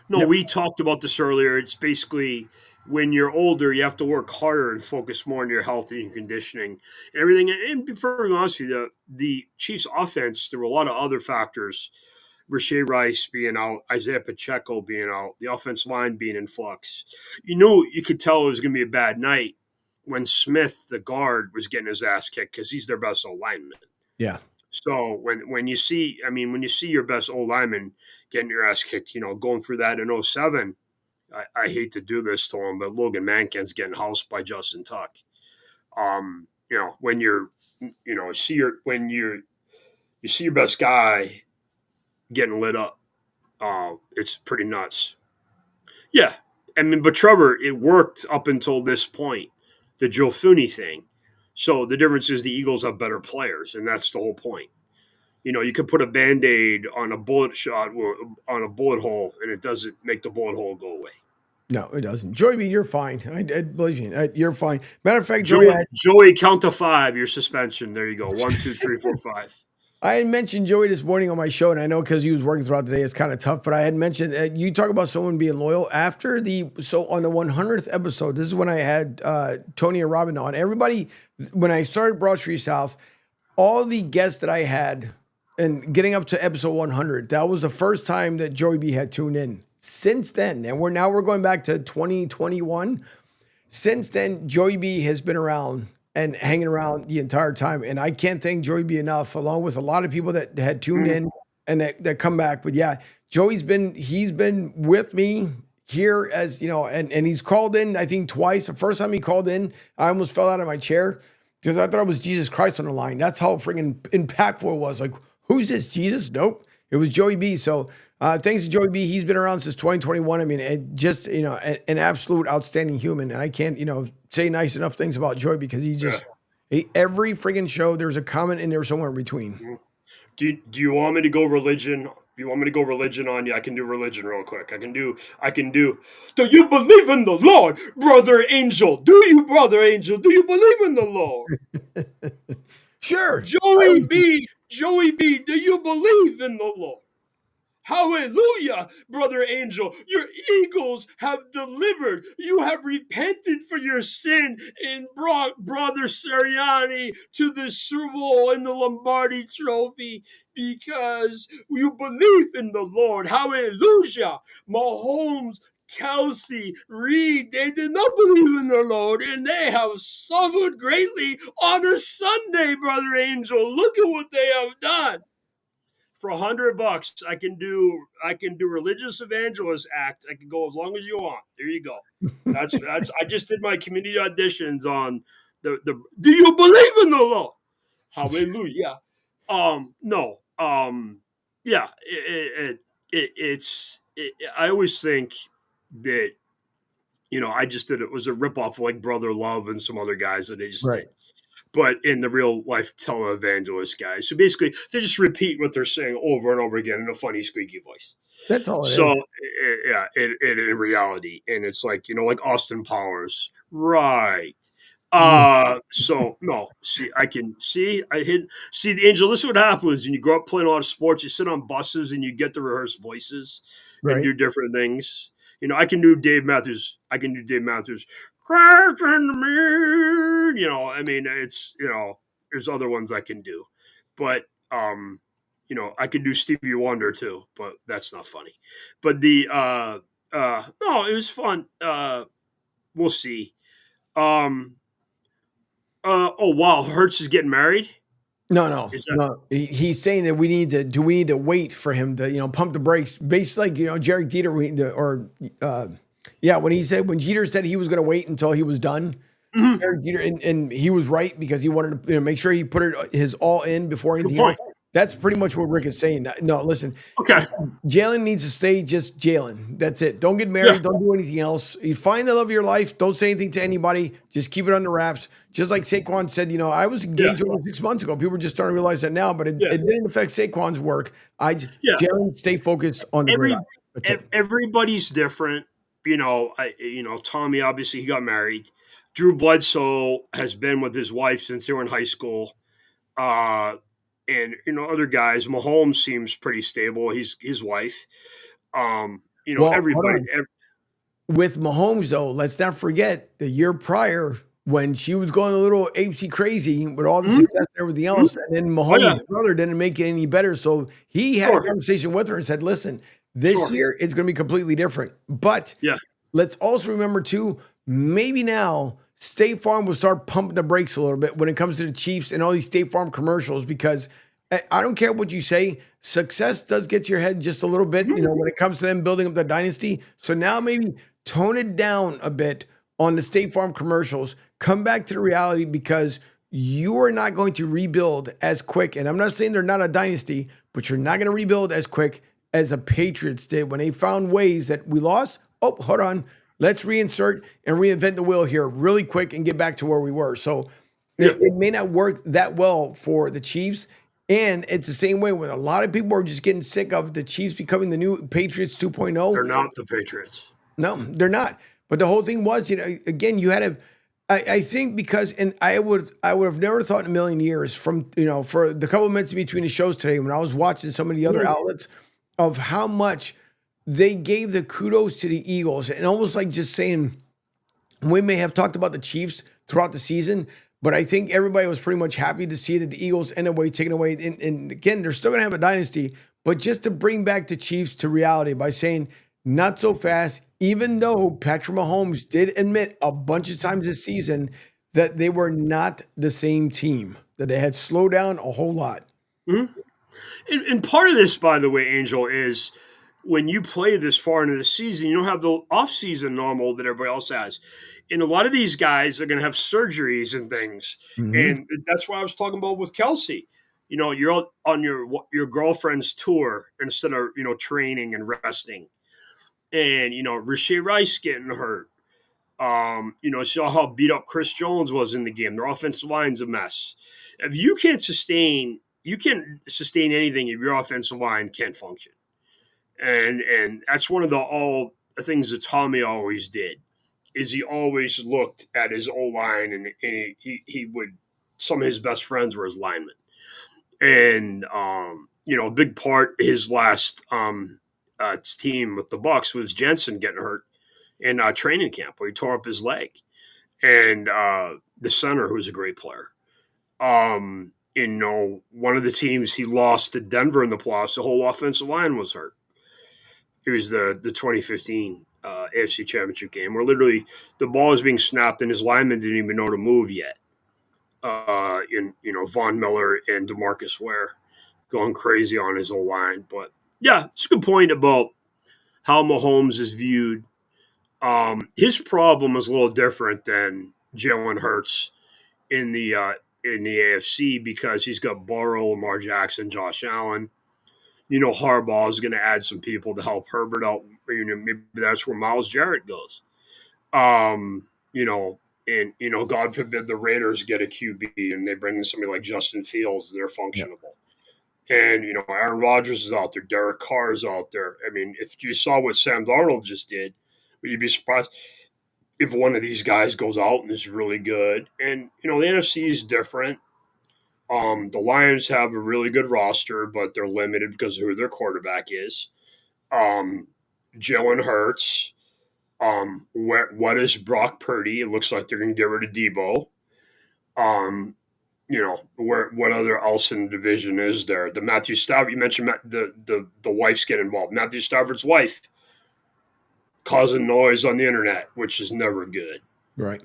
D: No, we talked about this earlier. It's basically when you're older, you have to work harder and focus more on your health and your conditioning and everything. And to be perfectly honest with you, the Chiefs' offense, there were a lot of other factors. Rashae Rice being out, Isaiah Pacheco being out, the offensive line being in flux. You could tell it was going to be a bad night when Smith, the guard, was getting his ass kicked because he's their best O-lineman.
C: Yeah.
D: So when you see your best O-lineman getting your ass kicked, going through that in 2007, I hate to do this to him, but Logan Mankin's getting housed by Justin Tuck. When you see your best guy getting lit up, it's pretty nuts. Yeah, I mean, but Trevor, it worked up until this point, the Joe Fooney thing. So the difference is the Eagles have better players, and that's the whole point. You could put a Band-Aid on a bullet shot on a bullet hole, and it doesn't make the bullet hole go away.
C: No, it doesn't. Joey B, you're fine. I believe you. You're fine. Matter of fact,
D: Joey, count to 5. Your suspension. There you go. 1, 2, 3, 4, 5.
C: I had mentioned Joey this morning on my show, and I know because he was working throughout the day, it's kind of tough. But I had mentioned you talk about someone being loyal on the 100th episode. This is when I had Tony and Robin on. Everybody, when I started Broad Street South, all the guests that I had, and getting up to episode 100, that was the first time that Joey B had tuned in. Since then, and we're going back to 2021. Since then, Joey B has been around and hanging around the entire time. And I can't thank Joey B enough, along with a lot of people that had tuned in and that come back. But yeah, he's been with me here as, and he's called in, I think twice. The first time he called in, I almost fell out of my chair because I thought it was Jesus Christ on the line. That's how freaking impactful it was. Like, who's this, Jesus? Nope. It was Joey B. So thanks to Joey B. He's been around since 2021. I mean, just, an absolute outstanding human. And I can't, say nice enough things about Joey because every friggin' show, there's a comment in there somewhere in between.
D: Do you want me to go religion? You want me to go religion on you? I can do religion real quick. I can do. Do you believe in the Lord, Brother Angel? Do you, Brother Angel? Do you believe in the Lord?
C: Sure.
D: Joey B, do you believe in the Lord? Hallelujah, Brother Angel. Your Eagles have delivered. You have repented for your sin and brought Brother Sirianni to the Super Bowl and the Lombardi Trophy because you believe in the Lord. Hallelujah. Mahomes, Kelsey, Reed, they did not believe in the Lord, and they have suffered greatly on a Sunday, Brother Angel. Look at what they have done. For $100, I can do religious evangelist act. I can go as long as you want. There you go. That's I just did my community auditions on the do you believe in the Lord? Hallelujah. No. Yeah. I always think that I just did it was a ripoff like Brother Love and some other guys that they just did. But in the real life televangelist guys. So basically, they just repeat what they're saying over and over again in a funny, squeaky voice.
C: That's all it is.
D: So, in reality. And it's like, like Austin Powers. Right. So, no. See, the Angel, this is what happens when you grow up playing a lot of sports. You sit on buses and you get to rehearse voices and do different things. I can do Dave Matthews. Crash in the mirror. I mean, it's, there's other ones I can do. But, I could do Stevie Wonder too, but that's not funny. But no, it was fun. We'll see. Oh, wow. Hertz is getting married?
C: No. He's saying that we need to wait for him to, pump the brakes. Basically, like, Jarek Dieter, when Jeter said he was going to wait until he was done, Jarek Dieter, and he was right because he wanted to make sure he put his all in before anything else. That's pretty much what Rick is saying. No, listen.
D: Okay.
C: Jalen needs to stay just Jalen. That's it. Don't get married. Yeah. Don't do anything else. You find the love of your life. Don't say anything to anybody. Just keep it under wraps. Just like Saquon said, I was engaged over 6 months ago. People are just starting to realize that now, but it didn't affect Saquon's work. Jalen, stay focused on the gridiron.
D: Everybody's different. Tommy, obviously he got married. Drew Bledsoe has been with his wife since they were in high school. And other guys, Mahomes seems pretty stable. His wife. Everybody.
C: With Mahomes, though, let's not forget the year prior when she was going a little apesy crazy with all the success and everything else, and then Mahomes' brother didn't make it any better. So he had a conversation with her and said, "Listen, this year it's going to be completely different." But let's also remember too, maybe now State Farm will start pumping the brakes a little bit when it comes to the Chiefs and all these State Farm commercials, because I don't care what you say, success does get to your head just a little bit, when it comes to them building up the dynasty. So now maybe tone it down a bit on the State Farm commercials, come back to the reality, because you are not going to rebuild as quick. And I'm not saying they're not a dynasty, but you're not going to rebuild as quick as the Patriots did when they found ways that we lost. Oh, hold on. let's reinsert and reinvent the wheel here really quick and get back to where we were. So
D: Yeah.
C: it may not work that well for the Chiefs. And it's the same way when a lot of people are just getting sick of the Chiefs becoming the new Patriots 2.0.
D: They're not the Patriots.
C: No, they're not. But the whole thing was, again, you had to. I think because, and I would have never thought in a million years from, for the couple of minutes between the shows today when I was watching some of the other outlets of how much they gave the kudos to the Eagles and almost like just saying, we may have talked about the Chiefs throughout the season, but I think everybody was pretty much happy to see that the Eagles ended up taking away. And again, they're still going to have a dynasty, but just to bring back the Chiefs to reality by saying, not so fast, even though Patrick Mahomes did admit a bunch of times this season that they were not the same team, that they had slowed down a whole lot.
D: Mm-hmm. And part of this, by the way, Angel, is when you play this far into the season, you don't have the offseason normal that everybody else has. And a lot of these guys are going to have surgeries and things.
C: Mm-hmm.
D: And that's what I was talking about with Kelsey. You're out on your girlfriend's tour instead of, training and resting. And, Rasheed Rice getting hurt. Saw how beat up Chris Jones was in the game. Their offensive line's a mess. If you can't sustain anything if your offensive line can't function. And that's one of the things that Tommy always did, is he always looked at his O-line and he would, some of his best friends were his linemen. And, a big part of his last team with the Bucs was Jensen getting hurt in training camp where he tore up his leg. And the center, who's a great player. One of the teams he lost to Denver in the playoffs, the whole offensive line was hurt. It was the 2015 AFC Championship game where literally the ball was being snapped and his linemen didn't even know to move yet. Von Miller and DeMarcus Ware going crazy on his whole line. But yeah, it's a good point about how Mahomes is viewed. His problem is a little different than Jalen Hurts in the AFC because he's got Burrow, Lamar Jackson, Josh Allen. Harbaugh is going to add some people to help Herbert out. Maybe that's where Myles Jarrett goes. God forbid the Raiders get a QB and they bring in somebody like Justin Fields. They're functionable. Yeah. And, Aaron Rodgers is out there. Derek Carr is out there. I mean, if you saw what Sam Darnold just did, would you be surprised if one of these guys goes out and is really good? And, the NFC is different. The Lions have a really good roster, but they're limited because of who their quarterback is. Jalen Hurts. What is Brock Purdy? It looks like they're going to get rid of Debo. What other else in the division is there? The Matthew Stafford, you mentioned the wife's getting involved. Matthew Stafford's wife causing noise on the internet, which is never good.
C: Right.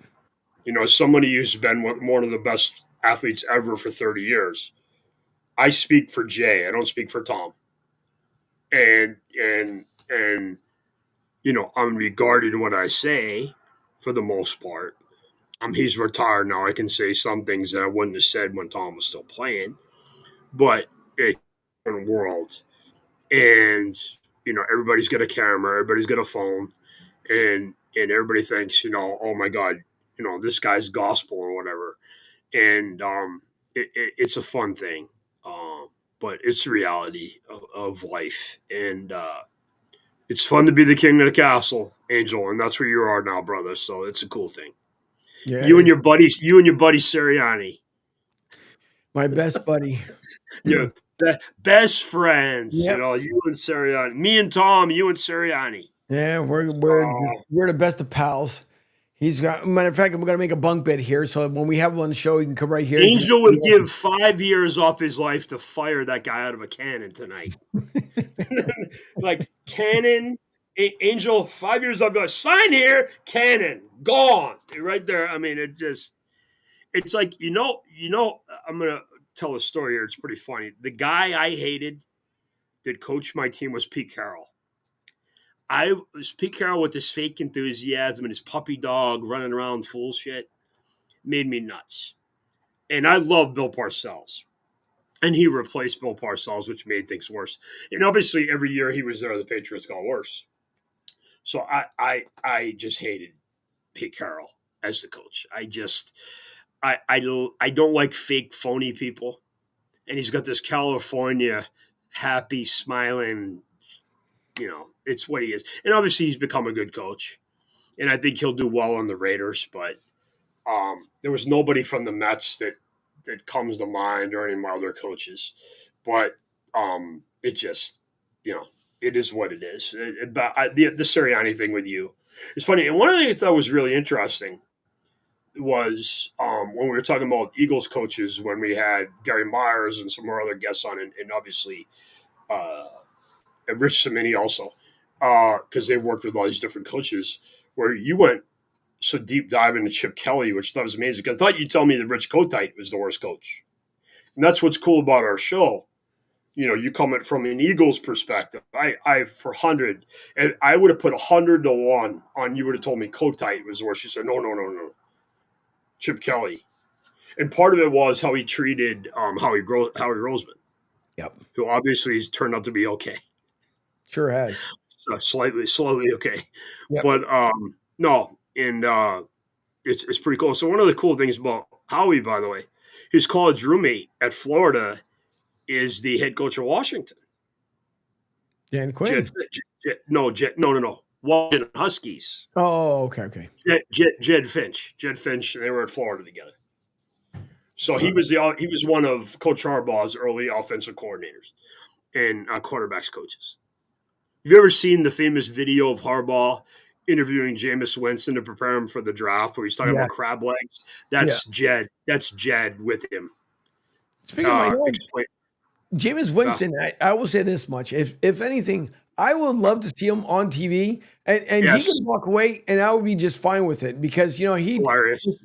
D: Somebody who's been one of the best athletes ever for 30 years. I speak for Jay. I don't speak for Tom. And I'm regarded in what I say for the most part. He's retired now. I can say some things that I wouldn't have said when Tom was still playing. But it's a different world. And, everybody's got a camera. Everybody's got a phone. And everybody thinks, oh, my God, this guy's gospel or whatever. And it's a fun thing. But it's the reality of life. And it's fun to be the king of the castle, Angel. And that's where you are now, brother. So it's a cool thing. Yeah. You and your buddy Sirianni.
C: My best buddy.
D: Yeah. Best friends. Yep. You and Sirianni. Me and Tom, you and Sirianni.
C: Yeah, we're the best of pals. He's got, matter of fact, I'm going to make a bunk bed here, so when we have him on the show, he can come right here.
D: Angel would give 5 years off his life to fire that guy out of a cannon tonight. Like, cannon, Angel, 5 years off, sign here, cannon, gone. Right there. I mean, it's like, I'm going to tell a story here. It's pretty funny. The guy I hated that coached my team was Pete Carroll. Pete Carroll with his fake enthusiasm and his puppy dog running around full shit made me nuts. And I love Bill Parcells. And he replaced Bill Parcells, which made things worse. And obviously every year he was there, the Patriots got worse. So I just hated Pete Carroll as the coach. I don't like fake, phony people. And he's got this California happy, smiling, it's what he is. And obviously he's become a good coach. And I think he'll do well on the Raiders, but there was nobody from the Mets that comes to mind or any of my other coaches. But it just, it is what it is. The Sirianni thing with you, it's funny. And one of the things that was really interesting was when we were talking about Eagles coaches, when we had Gary Myers and some more other guests on, and obviously and Rich Cimini also, because they worked with all these different coaches, where you went so deep dive into Chip Kelly, which I thought was amazing. Because I thought you'd tell me that Rich Kotite was the worst coach. And that's what's cool about our show. You come at from an Eagles perspective. I for 100, and I would have put 100 to 1 on you would have told me Kotite was the worst. You said, no. Chip Kelly. And part of it was how he treated Howie Roseman.
C: Yep.
D: Who obviously has turned out to be okay.
C: Sure has.
D: Slowly okay.
C: Yep.
D: But no, and it's pretty cool. So one of the cool things about Howie, by the way, his college roommate at Florida is the head coach of Washington.
C: Dan Quinn.
D: No. Washington Huskies.
C: Oh, okay.
D: Jed Finch. They were at Florida together. So he was one of Coach Harbaugh's early offensive coordinators and quarterbacks coaches. Have you ever seen the famous video of Harbaugh interviewing Jameis Winston to prepare him for the draft, where he's talking about crab legs? That's Jed. That's Jed with him.
C: Speaking of my name, Jameis Winston, I will say this much: if anything, I would love to see him on TV, and he can walk away, and I would be just fine with it, because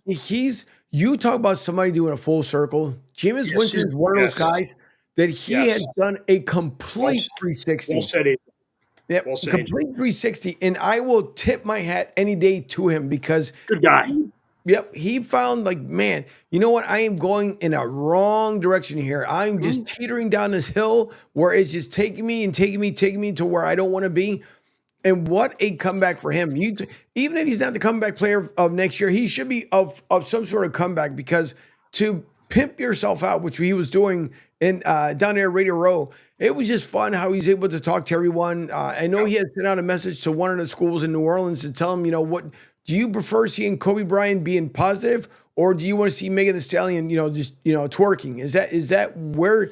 C: he's. You talk about somebody doing a full circle. Jameis Winston is one of those guys that he has done a complete 360.
D: Well said.
C: Yep, complete 360, and I will tip my hat any day to him, because
D: good guy.
C: He found, like, man, you know what? I am going in a wrong direction here. I'm just teetering down this hill where it's just taking me to where I don't want to be. And what a comeback for him. Even if he's not the comeback player of next year, he should be of some sort of comeback, because to pimp yourself out, which he was doing in down there at Radio Row, it was just fun how he's able to talk to everyone. I know he had sent out a message to one of the schools in New Orleans to tell him, what do you prefer, seeing Kobe Bryant being positive, or do you want to see Megan Thee Stallion, twerking? Is that where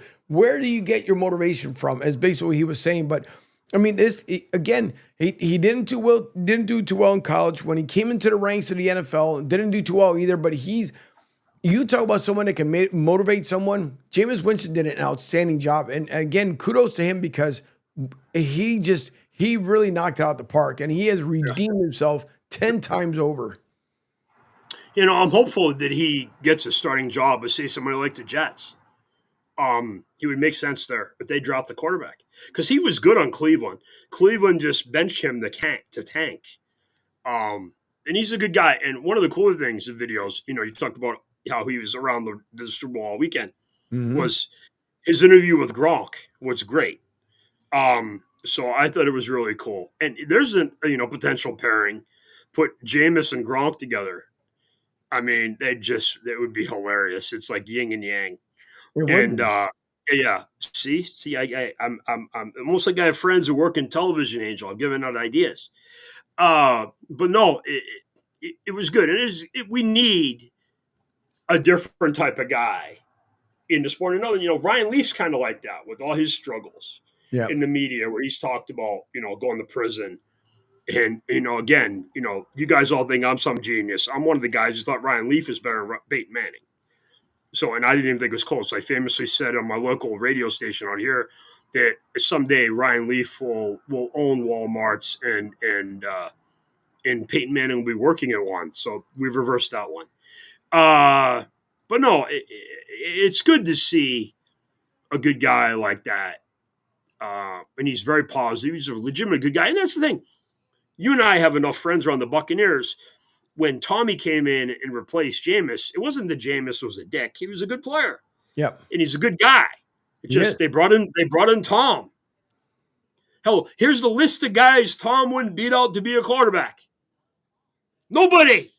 C: do you get your motivation from? As basically what he was saying. But I mean, he didn't do too well in college. When he came into the ranks of the NFL, didn't do too well either. But you talk about someone that can motivate someone. Jameis Winston did an outstanding job. And again, kudos to him, because he really knocked it out the park, and he has redeemed himself 10 times over.
D: I'm hopeful that he gets a starting job with, say, somebody like the Jets. He would make sense there if they dropped the quarterback, because he was good on Cleveland. Cleveland just benched him to tank. And he's a good guy. And one of the cooler things in videos, you talked about how he was around the Super Bowl all weekend, was his interview with Gronk was great. So I thought it was really cool. And there's a potential pairing. Put Jameis and Gronk together. I mean, that would be hilarious. It's like yin and yang. And I'm almost like I have friends who work in television, Angel. I'm giving out ideas. But no, it was good. We need a different type of guy in the sport. And Ryan Leaf's kind of like that, with all his struggles in the media, where he's talked about going to prison. And, again, you guys all think I'm some genius. I'm one of the guys who thought Ryan Leaf is better than Peyton Manning. So, and I didn't even think it was close. I famously said on my local radio station on here that someday Ryan Leaf will own Walmart's and Peyton Manning will be working at one. So we've reversed that one. But no, it's good to see a good guy like that. And he's very positive. He's a legitimate good guy. And that's the thing. You and I have enough friends around the Buccaneers. When Tommy came in and replaced Jameis, it wasn't that Jameis was a dick. He was a good player.
C: Yep.
D: And he's a good guy. They brought in Tom. Hell, here's the list of guys Tom wouldn't beat out to be a quarterback. Nobody.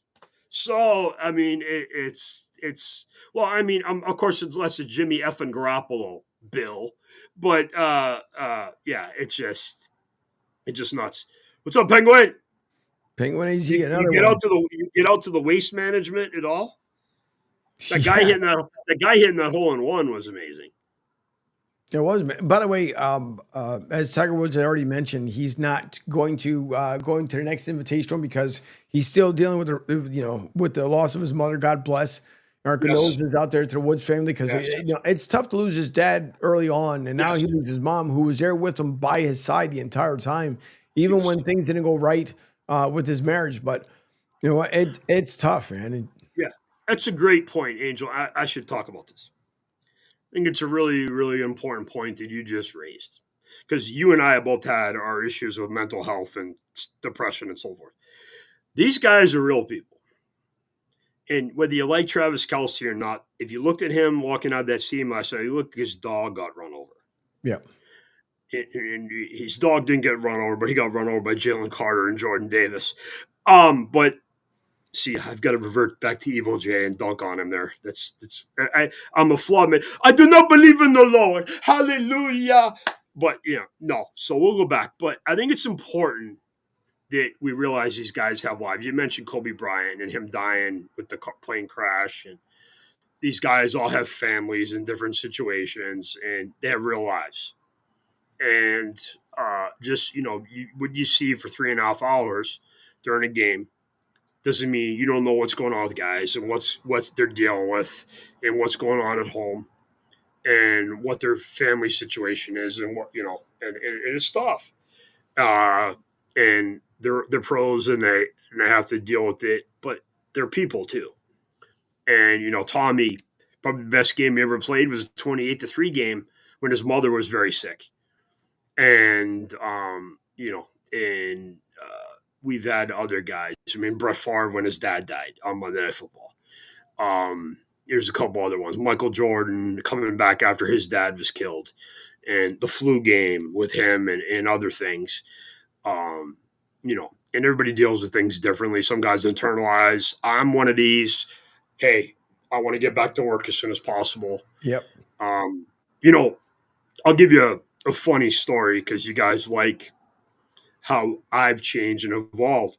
D: So, I mean, it's well, I mean, of course, it's less a Jimmy effing Garoppolo bill, but yeah, it's just nuts. What's up, Penguin?
C: Penguin AZ,
D: You
C: another
D: get
C: one.
D: out to the waste management at all? That guy
C: Yeah,
D: hitting that hole in one was amazing.
C: it was. By the way, as Tiger Woods had already mentioned, he's not going to the next Invitational because he's still dealing with with the loss of his mother. God bless. Our condolences out there to the Woods family because
D: Yes.
C: it's tough to lose his dad early on, and now
D: Yes.
C: he loses his mom, who was there with him by his side the entire time, even
D: Yes.
C: when things didn't go right with his marriage. But it's tough, man.
D: Yeah, that's a great point, Angel. I should talk about this. I think it's a really, really important point that you just raised because you and I have both had our issues with mental health and depression and so forth. These guys are real people. And whether you like Travis Kelce or not, if you looked at him walking out of that stadium last night, you look, his dog got run over.
C: Yeah.
D: And his dog didn't get run over, but he got run over by Jalen Carter and Jordan Davis. But see, I've got to revert back to Evil Jay and dunk on him there. I'm a flawed man. I do not believe in the Lord. Hallelujah. But no. So we'll go back. But I think it's important that we realize these guys have lives. You mentioned Kobe Bryant and him dying with the plane crash, and these guys all have families in different situations, and they have real lives. And just what you see for 3.5 hours during a game doesn't mean you don't know what's going on with guys and what they're dealing with and what's going on at home and what their family situation is and and it's tough. And they're pros and they have to deal with it, but they're people too. And Tommy, probably the best game he ever played was a 28-3 game when his mother was very sick. And we've had other guys. I mean, Brett Favre when his dad died on Monday Night Football. There's a couple other ones. Michael Jordan coming back after his dad was killed, and the flu game with him and other things. And everybody deals with things differently. Some guys internalize. I'm one of these. Hey, I want to get back to work as soon as possible.
C: Yep.
D: I'll give you a funny story because you guys like how I've changed and evolved.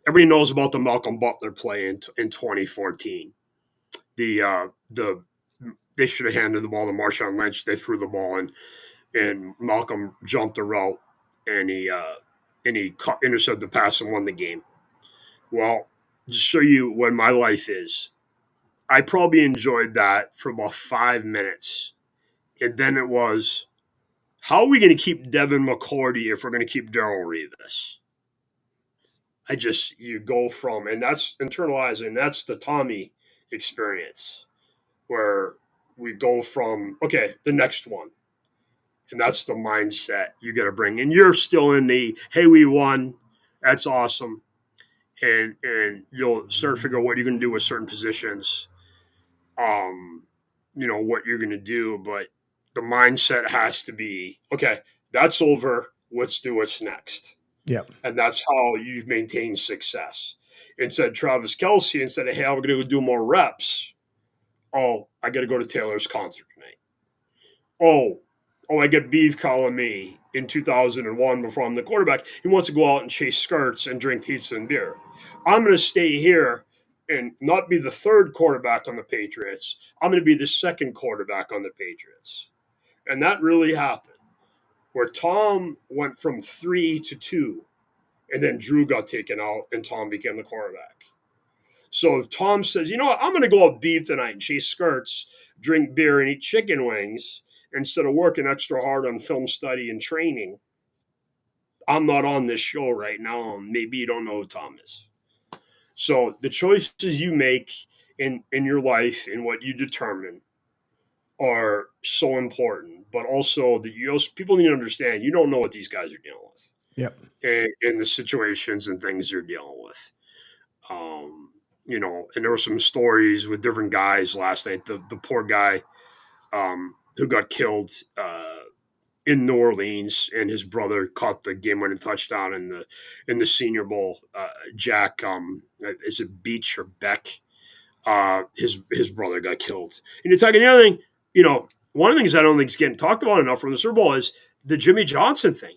D: Everybody knows about the Malcolm Butler play in 2014. They should have handed the ball to Marshawn Lynch. They threw the ball and Malcolm jumped the route and he intercepted the pass and won the game. Well, to show you what my life is, I probably enjoyed that for about 5 minutes. And then it was, how are we going to keep Devin McCourty if we're going to keep Darrelle Revis? You go from, and that's internalizing, that's the Tommy experience, where we go from, okay, the next one. And that's the mindset you got to bring. And you're still in the, hey, we won. That's awesome. And you'll start to figure out what you're going to do with certain positions, what you're going to do. But the mindset has to be, okay, that's over. Let's do what's next.
C: Yep.
D: And that's how you maintain success. Instead, Travis Kelce, instead of, hey, I'm going to go do more reps. Oh, I got to go to Taylor's concert tonight. Oh, I get Beav calling me in 2001 before I'm the quarterback. He wants to go out and chase skirts and drink pizza and beer. I'm going to stay here and not be the third quarterback on the Patriots. I'm going to be the second quarterback on the Patriots. And that really happened, where Tom went from 3 to 2, and then Drew got taken out, and Tom became the quarterback. So if Tom says, you know what, I'm going to go out Beav tonight and chase skirts, drink beer, and eat chicken wings instead of working extra hard on film study and training, I'm not on this show right now. Maybe you don't know who Tom is. So the choices you make in your life and what you determine are so important, but also that people need to understand you don't know what these guys are dealing with.
C: Yep.
D: And the situations and things they're dealing with. And there were some stories with different guys last night. The poor guy who got killed in New Orleans, and his brother caught the game-winning touchdown in the Senior Bowl. Jack, is it Beach or Beck? His brother got killed. And it's like another thing, one of the things I don't think is getting talked about enough from the Super Bowl is the Jimmy Johnson thing.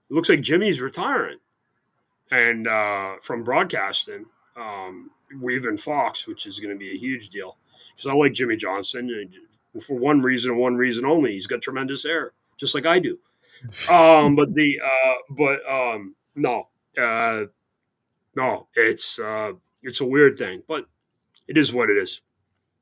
D: It looks like Jimmy's retiring, and from broadcasting, leaving Fox, which is going to be a huge deal. Because I like Jimmy Johnson for one reason and one reason only. He's got tremendous hair, just like I do. No, it's a weird thing, but it is what it is.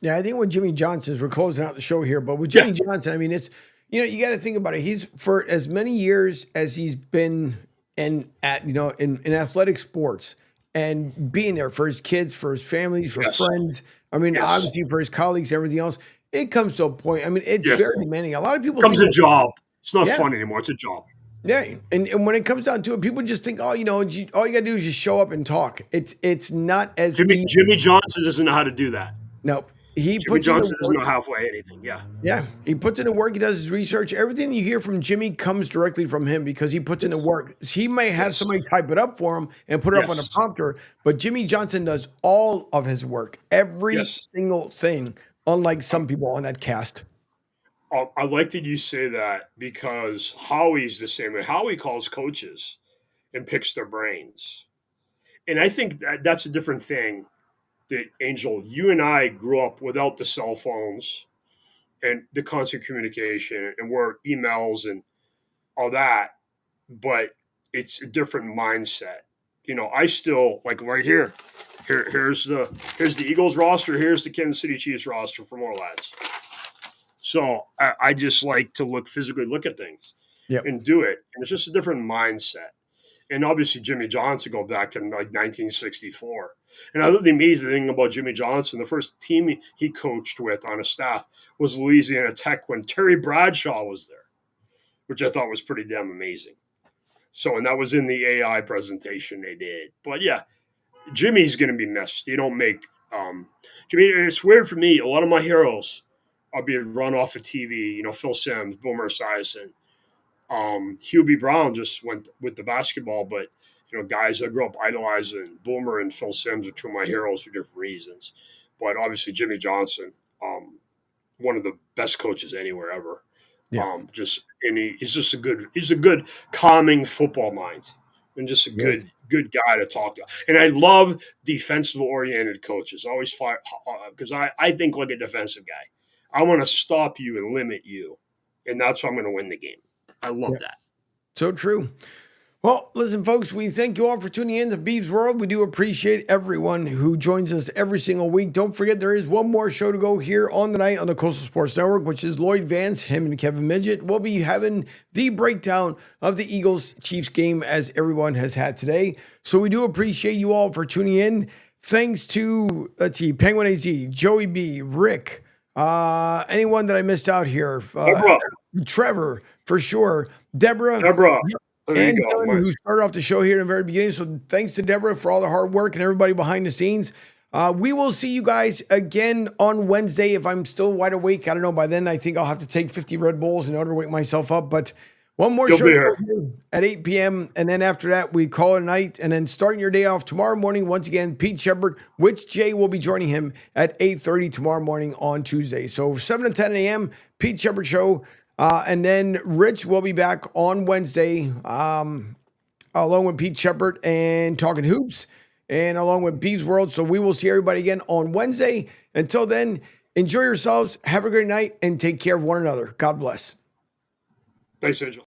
C: Yeah, I think with Jimmy Johnson, we're closing out the show here, but with Jimmy Johnson, I mean, it's, you got to think about it. He's, for as many years as he's been in athletic sports and being there for his kids, for his families, for friends. I mean, obviously for his colleagues, everything else. It comes to a point. I mean, it's very demanding. A lot of people
D: think a job. It's not fun anymore. It's a job.
C: Yeah, and when it comes down to it, people just think, all you got to do is just show up and talk. It's not as
D: Jimmy Johnson doesn't know how to do that.
C: Nope.
D: Jimmy Johnson doesn't know halfway anything.
C: Yeah. He puts in the work. He does his research. Everything you hear from Jimmy comes directly from him because he puts in the work. He may have somebody type it up for him and put it up on a prompter, but Jimmy Johnson does all of his work, every single thing, unlike some people on that cast.
D: I like that you say that because Howie's the same way. Howie calls coaches and picks their brains. And I think that's a different thing. That Angel, you and I grew up without the cell phones and the constant communication and where emails and all that, but it's a different mindset. I still like right here. Here's the Eagles roster. Here's the Kansas City Chiefs roster for more lads. So I just like to physically look at things and do it. And it's just a different mindset. And obviously Jimmy Johnson go back to like 1964. And I think the amazing thing about Jimmy Johnson, the first team he coached with on a staff was Louisiana Tech when Terry Bradshaw was there, which I thought was pretty damn amazing. So, and that was in the AI presentation they did. But yeah, Jimmy's going to be missed. You don't make Jimmy. It's weird for me. A lot of my heroes are being run off of TV. Phil Simms, Boomer Esiason. Hubie Brown just went with the basketball, but guys I grew up idolizing, Boomer and Phil Simms are two of my heroes for different reasons. But obviously Jimmy Johnson, one of the best coaches anywhere ever. Yeah. He's just a good calming football mind and just a good guy to talk to. And I love defensive oriented coaches. Always fight because I think like a defensive guy. I want to stop you and limit you, and that's how I'm going to win the game. I love that.
C: So true. Well, listen, folks, we thank you all for tuning in to Beav's World. We do appreciate everyone who joins us every single week. Don't forget, there is one more show to go here on the night on the Coastal Sports Network, which is Lloyd Vance, him and Kevin Midget. We'll be having the breakdown of the Eagles-Chiefs game as everyone has had today. So we do appreciate you all for tuning in. Thanks to, Penguin AZ, Joey B, Rick, anyone that I missed out here, Trevor, for sure, Deborah. And Dylan, who started off the show here in the very beginning. So thanks to Deborah for all the hard work and everybody behind the scenes. We will see you guys again on Wednesday. If I'm still wide awake, I don't know. By then, I think I'll have to take 50 Red Bulls in order to wake myself up. But one more show at 8 p.m. And then after that, we call it a night. And then starting your day off tomorrow morning, once again, Pete Shepard, which Jay will be joining him at 8:30 tomorrow morning on Tuesday. So 7 to 10 a.m., Pete Shepard Show. And then Rich will be back on Wednesday, along with Pete Shepard and Talking Hoops, and along with Beav's World. So we will see everybody again on Wednesday. Until then, enjoy yourselves, have a great night, and take care of one another. God bless.
D: Thanks, Angel.